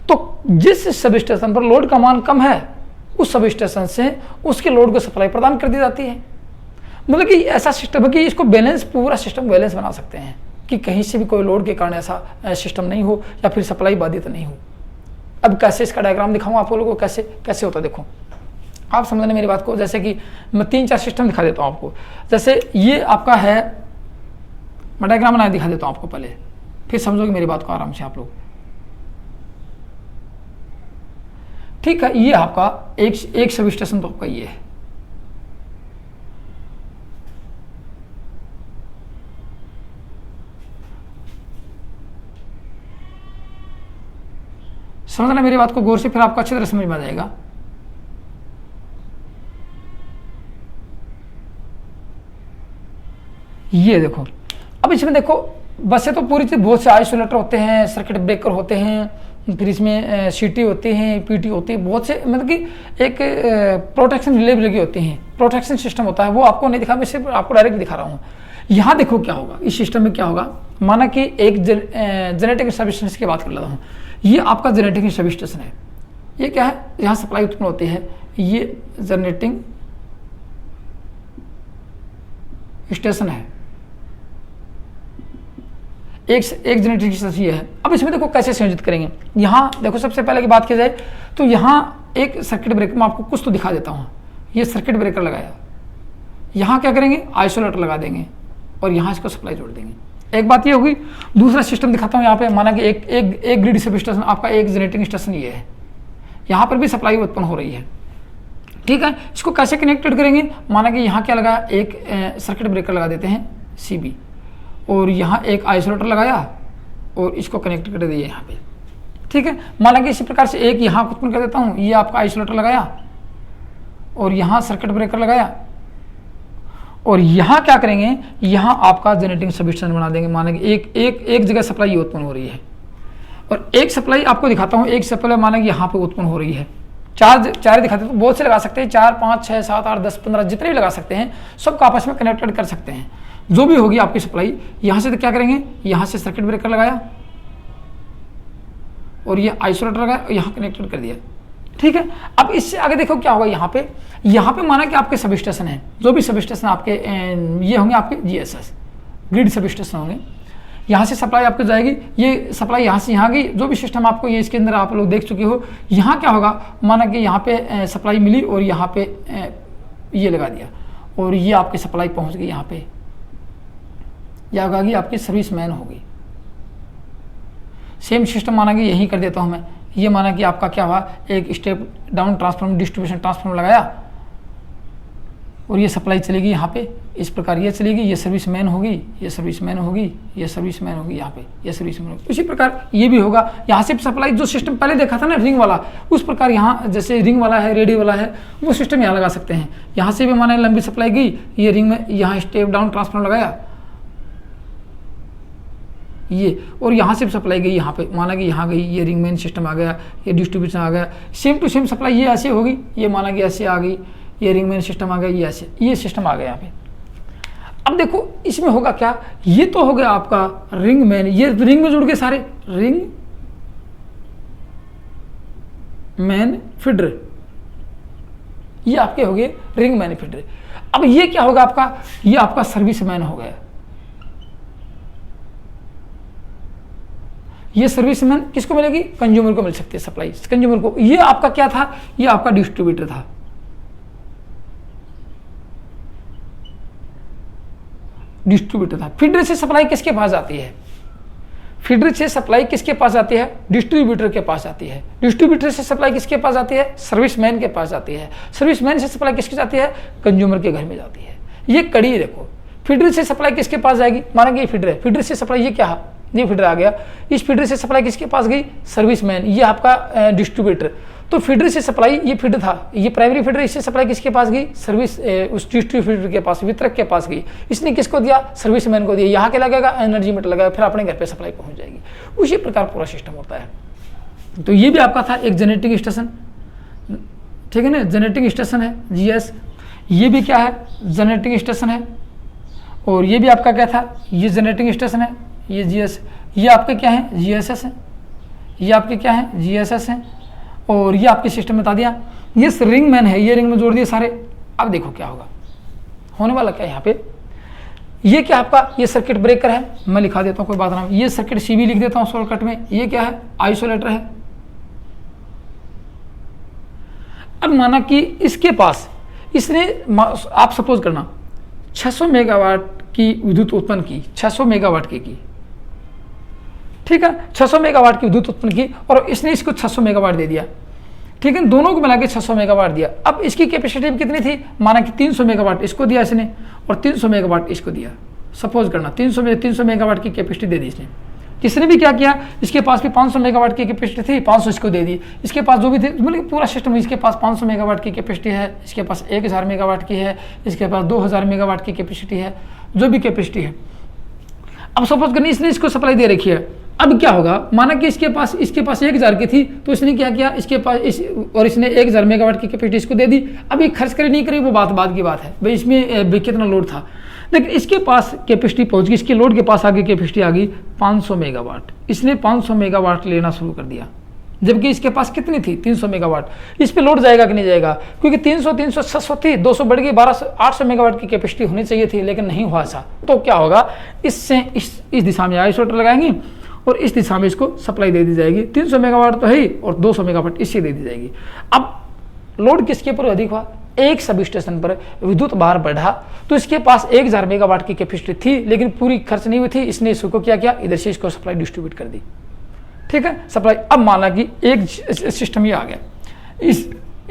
तो जिस सब स्टेशन पर लोड का मान कम है उस सब स्टेशन से उसके लोड को सप्लाई प्रदान कर दी जाती है। मतलब कि ऐसा सिस्टम है कि इसको बैलेंस, पूरा सिस्टम बैलेंस बना सकते हैं कि कहीं से भी कोई लोड के कारण ऐसा सिस्टम नहीं हो या फिर सप्लाई बाधित नहीं हो। अब कैसे इसका डायग्राम दिखाऊं आप लोगों को, कैसे कैसे होता है देखो, आप समझने मेरी बात को। जैसे कि मैं 3-4 सिस्टम दिखा देता हूं आपको। जैसे ये आपका है, मैं डायग्राम बना दिखा देता हूं आपको पहले, फिर समझोगे मेरी बात को आराम से आप लोग। ठीक है, ये आपका एक सब स्टेशन तो आपका ये है, समझना मेरी बात को गौर से, फिर आपको अच्छी तरह समझ में आ जाएगा। ये देखो, अब इसमें देखो वैसे तो पूरी चीज बहुत से आइसोलेटर होते हैं, सर्किट ब्रेकर होते हैं, फिर इसमें सीटी होती हैं, पीटी होती है, बहुत से मतलब कि एक प्रोटेक्शन रिले लगी होती हैं, प्रोटेक्शन सिस्टम होता है, वो आपको नहीं दिखा, मैं सिर्फ आपको डायरेक्ट दिखा रहा हूँ। यहाँ देखो क्या होगा, इस सिस्टम में क्या होगा, माना कि एक जनरेटिंग सब स्टेशन की बात कर लेता हूँ। ये आपका जनरेटिंग सब स्टेशन है, ये क्या है, यहाँ सप्लाई उत्पन्न होती है, ये जनरेटिंग स्टेशन है, एक जनरेटिंग स्टेशन ये है। अब इसमें देखो कैसे संयोजित करेंगे। यहाँ देखो सबसे पहले की बात की जाए तो यहाँ एक सर्किट ब्रेकर, मैं आपको कुछ तो दिखा देता हूँ। ये सर्किट ब्रेकर लगाया, यहाँ क्या करेंगे, आइसोलेटर लगा देंगे और यहाँ इसको सप्लाई जोड़ देंगे। एक बात ये होगी। दूसरा सिस्टम दिखाता हूँ यहाँ पे, माना कि एक ग्रिड सब स्टेशन, आपका एक जनरेटिंग स्टेशन ये है, यहाँ पर भी सप्लाई उत्पन्न हो रही है, ठीक है। इसको कैसे कनेक्टेड करेंगे, माना कि यहाँ क्या लगाया, एक सर्किट ब्रेकर लगा देते हैं CB, और यहाँ एक आइसोलेटर लगाया और इसको कनेक्ट कर दिया यहाँ पे, ठीक है। माना कि इसी प्रकार से एक यहाँ उत्पन्न कर देता हूँ, ये आपका आइसोलेटर लगाया और यहाँ सर्किट ब्रेकर लगाया, और यहाँ क्या करेंगे, यहाँ आपका जनरेटिंग सब स्टेशन बना देंगे। माना कि एक जगह सप्लाई उत्पन्न हो रही है और एक सप्लाई आपको दिखाता हूँ, एक सप्लाई माना कि यहाँ पे उत्पन्न हो रही है। चार दिखाते हैं तो बहुत से लगा सकते हैं, 4 5 6 7 8 10 15 जितने भी लगा सकते हैं, सबको आपस में कनेक्टेड कर सकते हैं। जो भी होगी आपकी सप्लाई, यहाँ से तो क्या करेंगे, यहाँ से सर्किट ब्रेकर लगाया और ये आइसोलेटर लगाया, यहाँ कनेक्टेड कर दिया, ठीक है। अब इससे आगे देखो क्या होगा, यहाँ पे माना कि आपके सब स्टेशन है, जो भी सब स्टेशन आपके ये होंगे आपके GSS ग्रिड सब स्टेशन होंगे, यहाँ से सप्लाई आपको जाएगी, ये सप्लाई यहाँ से यहाँ गई, जो भी सिस्टम आपको ये इसके अंदर आप लोग देख चुके हो। यहाँ क्या होगा, माना कि यहाँ पे सप्लाई मिली और यहाँ पे ये लगा दिया और ये आपकी सप्लाई पहुँच गई यहाँ पे, या होगी आपकी सर्विस मैन होगी। सेम सिस्टम माना कि यही कर देता हूँ मैं, ये माना कि आपका क्या हुआ, एक step down transformer, distribution transformer लगाया और ये सप्लाई चलेगी यहाँ पे, इस प्रकार ये चलेगी, ये सर्विस मैन होगी, ये सर्विस मैन होगी, ये सर्विस मैन होगी, यहाँ पे ये सर्विस मैन होगी। उसी प्रकार ये भी होगा, यहाँ से सप्लाई जो सिस्टम पहले देखा था ना रिंग वाला, उस प्रकार यहाँ जैसे रिंग वाला है, रेडियो वाला है, वो सिस्टम यहाँ लगा सकते हैं। यहाँ से भी माना लंबी सप्लाई गई, ये रिंग में यहाँ स्टेप डाउन ट्रांसफार्मर लगाया ये, और यहाँ से भी सप्लाई गई यहाँ पे, माना कि यहाँ गई, ये रिंग मेन सिस्टम आ गया, ये डिस्ट्रीब्यूशन आ गया, सेम टू सेम सप्लाई ये ऐसे होगी, ये माना कि ऐसे आ गई, ये रिंग मेन सिस्टम आ गया, ये ऐसे, ये सिस्टम आ गया यहाँ पे। अब देखो इसमें होगा क्या, ये तो हो गया आपका रिंग मैन, ये रिंग में जुड़ गए सारे, रिंग मैन फीडर, ये आपके हो गए रिंग मैन फीडर। अब ये क्या होगा आपका, ये आपका सर्विस मैन हो गया। ये सर्विस मैन किसको मिलेगी, कंज्यूमर को मिल सकती है सप्लाई, कंज्यूमर को। ये आपका क्या था, ये आपका डिस्ट्रीब्यूटर था, डिस्ट्रीब्यूटर था। फीडर से सप्लाई किसके पास आती है, फीडर से सप्लाई किसके पास आती है, डिस्ट्रीब्यूटर के पास आती है। डिस्ट्रीब्यूटर से सप्लाई किसके पास आती है, सर्विसमैन के पास आती है। सर्विसमैन से सप्लाई किसके जाती है, कंज्यूमर के घर में जाती है। ये कड़ी देखो, फीडर से सप्लाई किसके पास जाएगी, माना कि ये फीडर है, फीडर से सप्लाई, ये क्या है, ये फीडर आ गया, इस फीडर से सप्लाई किसके पास गई, सर्विसमैन, ये आपका डिस्ट्रीब्यूटर। तो फीडर से सप्लाई, ये फीडर था, ये प्राइमरी फीडर, इससे सप्लाई किसके पास गई, सर्विस उस डिस्ट्रीब्यूटर के पास, वितरक के पास गई। इसने किसको दिया, सर्विसमैन को दिया। यहाँ के लगेगा, एनर्जी मीटर लगेगा, फिर अपने घर पे सप्लाई पहुंच जाएगी। उसी प्रकार पूरा सिस्टम होता है। तो ये भी आपका था एक जनरेटिंग स्टेशन, ठीक है ना, जनरेटिंग स्टेशन है GS। ये भी क्या है, जनरेटिंग स्टेशन है। और ये भी आपका क्या था, ये जनरेटिंग स्टेशन है, ये GS। ये आपके क्या है, GSS है। ये आपके क्या है, GSS है। और ये आपके सिस्टम बता दिया, ये रिंग मैन है, ये रिंग में जोड़ दिए सारे। अब देखो क्या होगा, होने वाला क्या है यहाँ पे, ये क्या आपका, ये सर्किट ब्रेकर है, मैं लिखा देता हूँ कोई बात ना, ये सर्किट CB लिख देता हूँ शॉर्टकट में। ये क्या है, आइसोलेटर है। अब माना कि इसके पास, इसने, आप सपोज करना 600 मेगावाट की विद्युत उत्पन्न की, 600 मेगावाट की, ठीक है, 600 मेगावाट की विद्युत उत्पन्न की, और इसने इसको 600 मेगावाट दे दिया, ठीक है, दोनों को मिला के 600 मेगावाट दिया। अब इसकी कैपेसिटी कितनी थी, माना कि 300 मेगावाट इसको दिया इसने और 300 मेगावाट इसको दिया। सपोज करना 300 मेगावाट की कैपेसिटी दे दी इसने, किसने भी क्या किया, इसके पास भी 500 मेगावाट की कैपेसिटी थी, 500 इसको दे दी। इसके पास जो भी थे, मतलब पूरा सिस्टम, इसके पास 500 मेगावाट की कैपेसिटी है, इसके पास 1000 मेगावाट की है, इसके पास 2000 मेगावाट की कैपेसिटी है, जो भी कैपेसिटी है। अब सपोज करनी इसने इसको सप्लाई दे रखी है, अब क्या होगा, माना कि इसके पास 1000 की थी, तो इसने क्या किया, इसके पास और इसने 1000 मेगावाट की कैपेसिटी इसको दे दी। अब ये खर्च करे नहीं करे वो बाद की बात है भाई, इसमें कितना लोड था, लेकिन इसके पास कैपेसिटी पहुंच गई, इसके लोड के पास आगे कैपेसिटी आ गई 500 मेगावाट। इसने 500 मेगावाट लेना शुरू कर दिया, जबकि इसके पास कितनी थी, 300 मेगावाट। इस पे लोड जाएगा कि नहीं जाएगा, क्योंकि 300 600 थी, 200 बढ़ गई, 800 मेगावाट की कैपेसिटी होनी चाहिए थी, लेकिन नहीं हुआ ऐसा। तो क्या होगा, इससे इस दिशा में आइसोलेटर लगाएंगे और इस दिशा में इसको सप्लाई दे दी जाएगी। 300 मेगावाट तो है ही और 200 मेगावाट इससे दे दी जाएगी। अब लोड किसके ऊपर अधिक हुआ, एक सब स्टेशन पर विद्युत भार बढ़ा, तो इसके पास 1000 मेगावाट की कैपेसिटी थी, लेकिन पूरी खर्च नहीं हुई थी। इसने इसको क्या किया, इधर से इसको सप्लाई डिस्ट्रीब्यूट कर दी। ठीक है, सप्लाई। अब माना कि एक सिस्टम ये आ गया,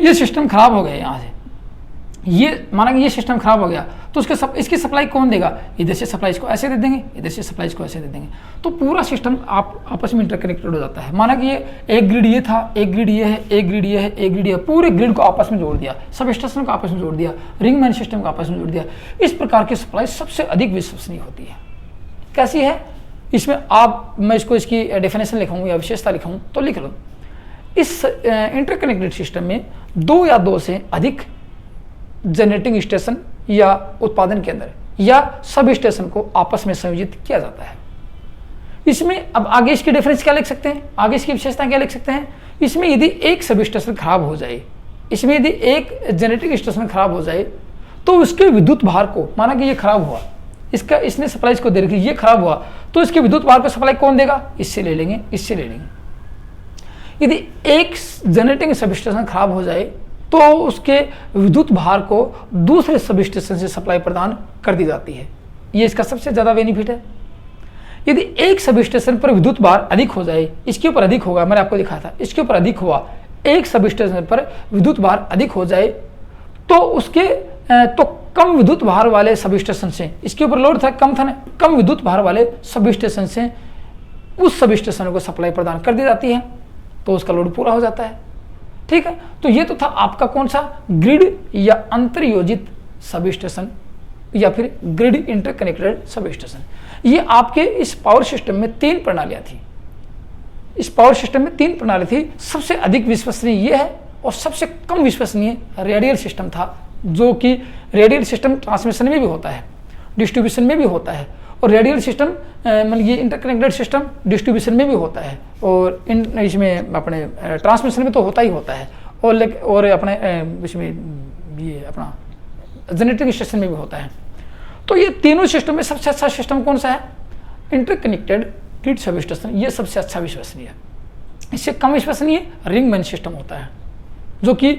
ये सिस्टम खराब हो गया, यहाँ से ये माना कि ये सिस्टम खराब हो गया, तो इसकी सप्लाई कौन देगा, इधर से सप्लाई इसको ऐसे दे देंगे, इधर से सप्लाई इसको ऐसे दे देंगे, तो पूरा सिस्टम आपस में इंटरकनेक्टेड हो जाता है। माना कि ये एक ग्रिड ये था, एक ग्रिड ये है, एक ग्रिड ये है, एक ग्रिड ये, पूरे ग्रिड को आपस में जोड़ दिया, सब स्टेशन को आपस में जोड़ दिया, रिंग मैन सिस्टम को आपस में जोड़ दिया। इस प्रकार की सप्लाई सबसे अधिक विश्वसनीय होती है। कैसी है, इसमें मैं इसकी डेफिनेशन लिखाऊँ या विशेषता लिखाऊँ तो लिख लो, इस इंटरकनेक्टेड सिस्टम में 2 या 2 से अधिक जनरेटिंग स्टेशन या उत्पादन केंद्र या सब स्टेशन को आपस में संयोजित किया जाता है। इसमें अब आगे इसकी डिफरेंस क्या लिख सकते हैं, आगे इसकी विशेषता क्या लिख सकते हैं, इसमें यदि एक सब स्टेशन खराब हो जाए, इसमें यदि एक जनरेटिंग स्टेशन खराब हो जाए, तो उसके विद्युत भार को, माना कि ये खराब हुआ, इसने सप्लाई इसको दे रखी, ये खराब हुआ, तो इसके विद्युत भार को सप्लाई कौन देगा, इससे ले लेंगे, इससे ले लेंगे। यदि एक जनरेटिंग सब स्टेशन खराब हो जाए, तो उसके विद्युत भार को दूसरे सब स्टेशन से सप्लाई प्रदान कर दी जाती है। ये इसका सबसे ज्यादा बेनिफिट है। यदि एक सब स्टेशन पर विद्युत भार अधिक हो जाए, इसके ऊपर अधिक होगा, मैंने आपको दिखाया था, इसके ऊपर अधिक हुआ, एक सब स्टेशन पर विद्युत भार अधिक हो जाए, तो कम विद्युत भार वाले सब स्टेशन से, इसके ऊपर लोड था कम था ना, कम विद्युत भार वाले सब स्टेशन से उस सब स्टेशन को सप्लाई प्रदान कर दी जाती है, तो उसका लोड पूरा हो जाता है। ठीक है, तो ये तो था आपका कौन सा, ग्रिड या अंतरयोजित सब स्टेशन या फिर ग्रिड इंटरकनेक्टेड सब स्टेशन। ये आपके इस पावर सिस्टम में 3 प्रणालियां थी। इस पावर सिस्टम में 3 प्रणाली थी। सबसे अधिक विश्वसनीय ये है और सबसे कम विश्वसनीय रेडियल सिस्टम था, जो कि रेडियल सिस्टम ट्रांसमिशन में भी होता है, डिस्ट्रीब्यूशन में भी होता है, और रेडियल सिस्टम मतलब ये इंटरकनेक्टेड सिस्टम डिस्ट्रीब्यूशन में भी होता है, और इसमें अपने ट्रांसमिशन में तो होता ही होता है, और अपने इसमें ये अपना जनरेटिंग स्टेशन में भी होता है। तो ये तीनों सिस्टम में सबसे अच्छा सिस्टम कौन सा है, इंटरकनेक्टेड ग्रिड सब स्टेशन, ये सबसे अच्छा विश्वसनीय है। इससे कम विश्वसनीय रिंग मैन सिस्टम होता है, जो कि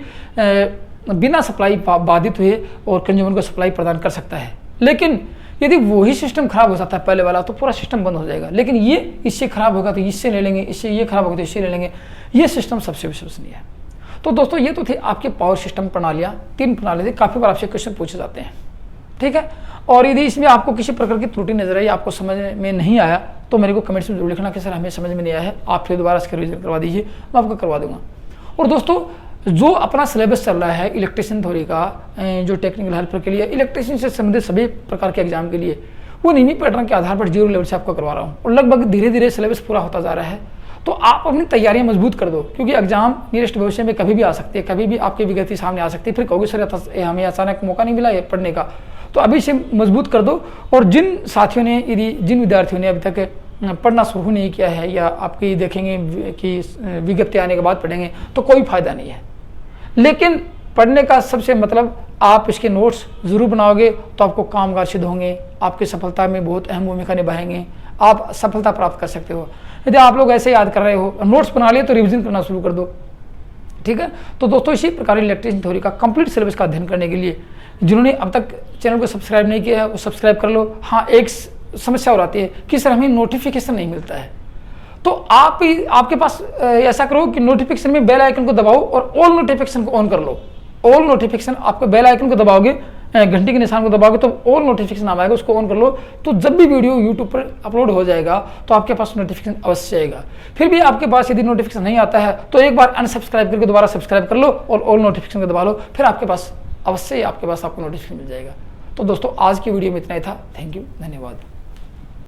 बिना सप्लाई बाधित हुए और कंज्यूमर को सप्लाई प्रदान कर सकता है। लेकिन यदि वही सिस्टम खराब हो जाता है पहले वाला, तो पूरा सिस्टम बंद हो जाएगा। लेकिन ये इससे खराब होगा तो इससे ले लेंगे, इससे ये खराब होगा तो इससे ले लेंगे, ये सिस्टम सबसे विश्वसनीय है। तो दोस्तों ये तो थे आपके पावर सिस्टम प्रणालियाँ, 3 प्रणाली थी। काफ़ी बार आपसे क्वेश्चन पूछे जाते हैं, ठीक है। और यदि इसमें आपको किसी प्रकार की त्रुटि नजर आई, आपको समझ में नहीं आया, तो मेरे को कमेंट्स में जरूर लिखना कि सर हमें समझ में नहीं आया है, आप फिर दोबारा इसका रिवीजन करवा दीजिए, मैं आपको करवा दूंगा। और दोस्तों जो अपना सिलेबस चल रहा है इलेक्ट्रिशियन थ्योरी का, जो टेक्निकल हेल्पर के लिए, इलेक्ट्रिशियन से संबंधित सभी प्रकार के एग्जाम के लिए, वो नियमित पैटर्न के आधार पर 0 लेवल से आपको करवा रहा हूँ, और लगभग धीरे धीरे सिलेबस पूरा होता जा रहा है। तो आप अपनी तैयारियां मजबूत कर दो, क्योंकि एग्जाम नियरेस्ट भविष्य में कभी भी आ सकती है, कभी भी आपकी विगति सामने आ सकती है। फिर कहोगे सर हमें अचानक मौका नहीं मिला पढ़ने का, तो अभी से मजबूत कर दो। और जिन साथियों ने, यदि जिन विद्यार्थियों ने अभी तक पढ़ना शुरू नहीं किया है, या आपकी देखेंगे कि विज्ञप्ति आने के बाद पढ़ेंगे, तो कोई फायदा नहीं है। लेकिन पढ़ने का सबसे मतलब, आप इसके नोट्स जरूर बनाओगे तो आपको कामगार सिद्ध होंगे, आपकी सफलता में बहुत अहम भूमिका निभाएंगे, आप सफलता प्राप्त कर सकते हो। यदि आप लोग ऐसे याद कर रहे हो, नोट्स बना लिए, तो रिवीजन करना शुरू कर दो, ठीक है। तो दोस्तों इसी प्रकार इलेक्ट्रिशियन थ्योरी का कंप्लीट सिलेबस का अध्ययन करने के लिए जिन्होंने अब तक चैनल को सब्सक्राइब नहीं किया है, वो सब्सक्राइब कर लो। हाँ, एक समस्या हो आती है कि सर हमें नोटिफिकेशन नहीं मिलता है, तो आपके पास ऐसा करो कि नोटिफिकेशन में बेल आइकन को दबाओ और ऑल नोटिफिकेशन को ऑन कर लो। ऑल नोटिफिकेशन, आपको बेल आइकन को दबाओगे, घंटी के निशान को दबाओगे तो ऑल नोटिफिकेशन नाम आएगा, उसको ऑन कर लो। तो जब भी वीडियो यूट्यूब पर अपलोड हो जाएगा तो आपके पास नोटिफिकेशन अवश्य आएगा। फिर भी आपके पास यदि नोटिफिकेशन नहीं आता है तो एक बार अनसब्सक्राइब करके दोबारा सब्सक्राइब कर लो और ऑल नोटिफिकेशन को दबा लो, फिर आपके पास अवश्य आपको नोटिफिकेशन मिल जाएगा। तो दोस्तों आज की वीडियो में इतना ही था। थैंक यू, धन्यवाद।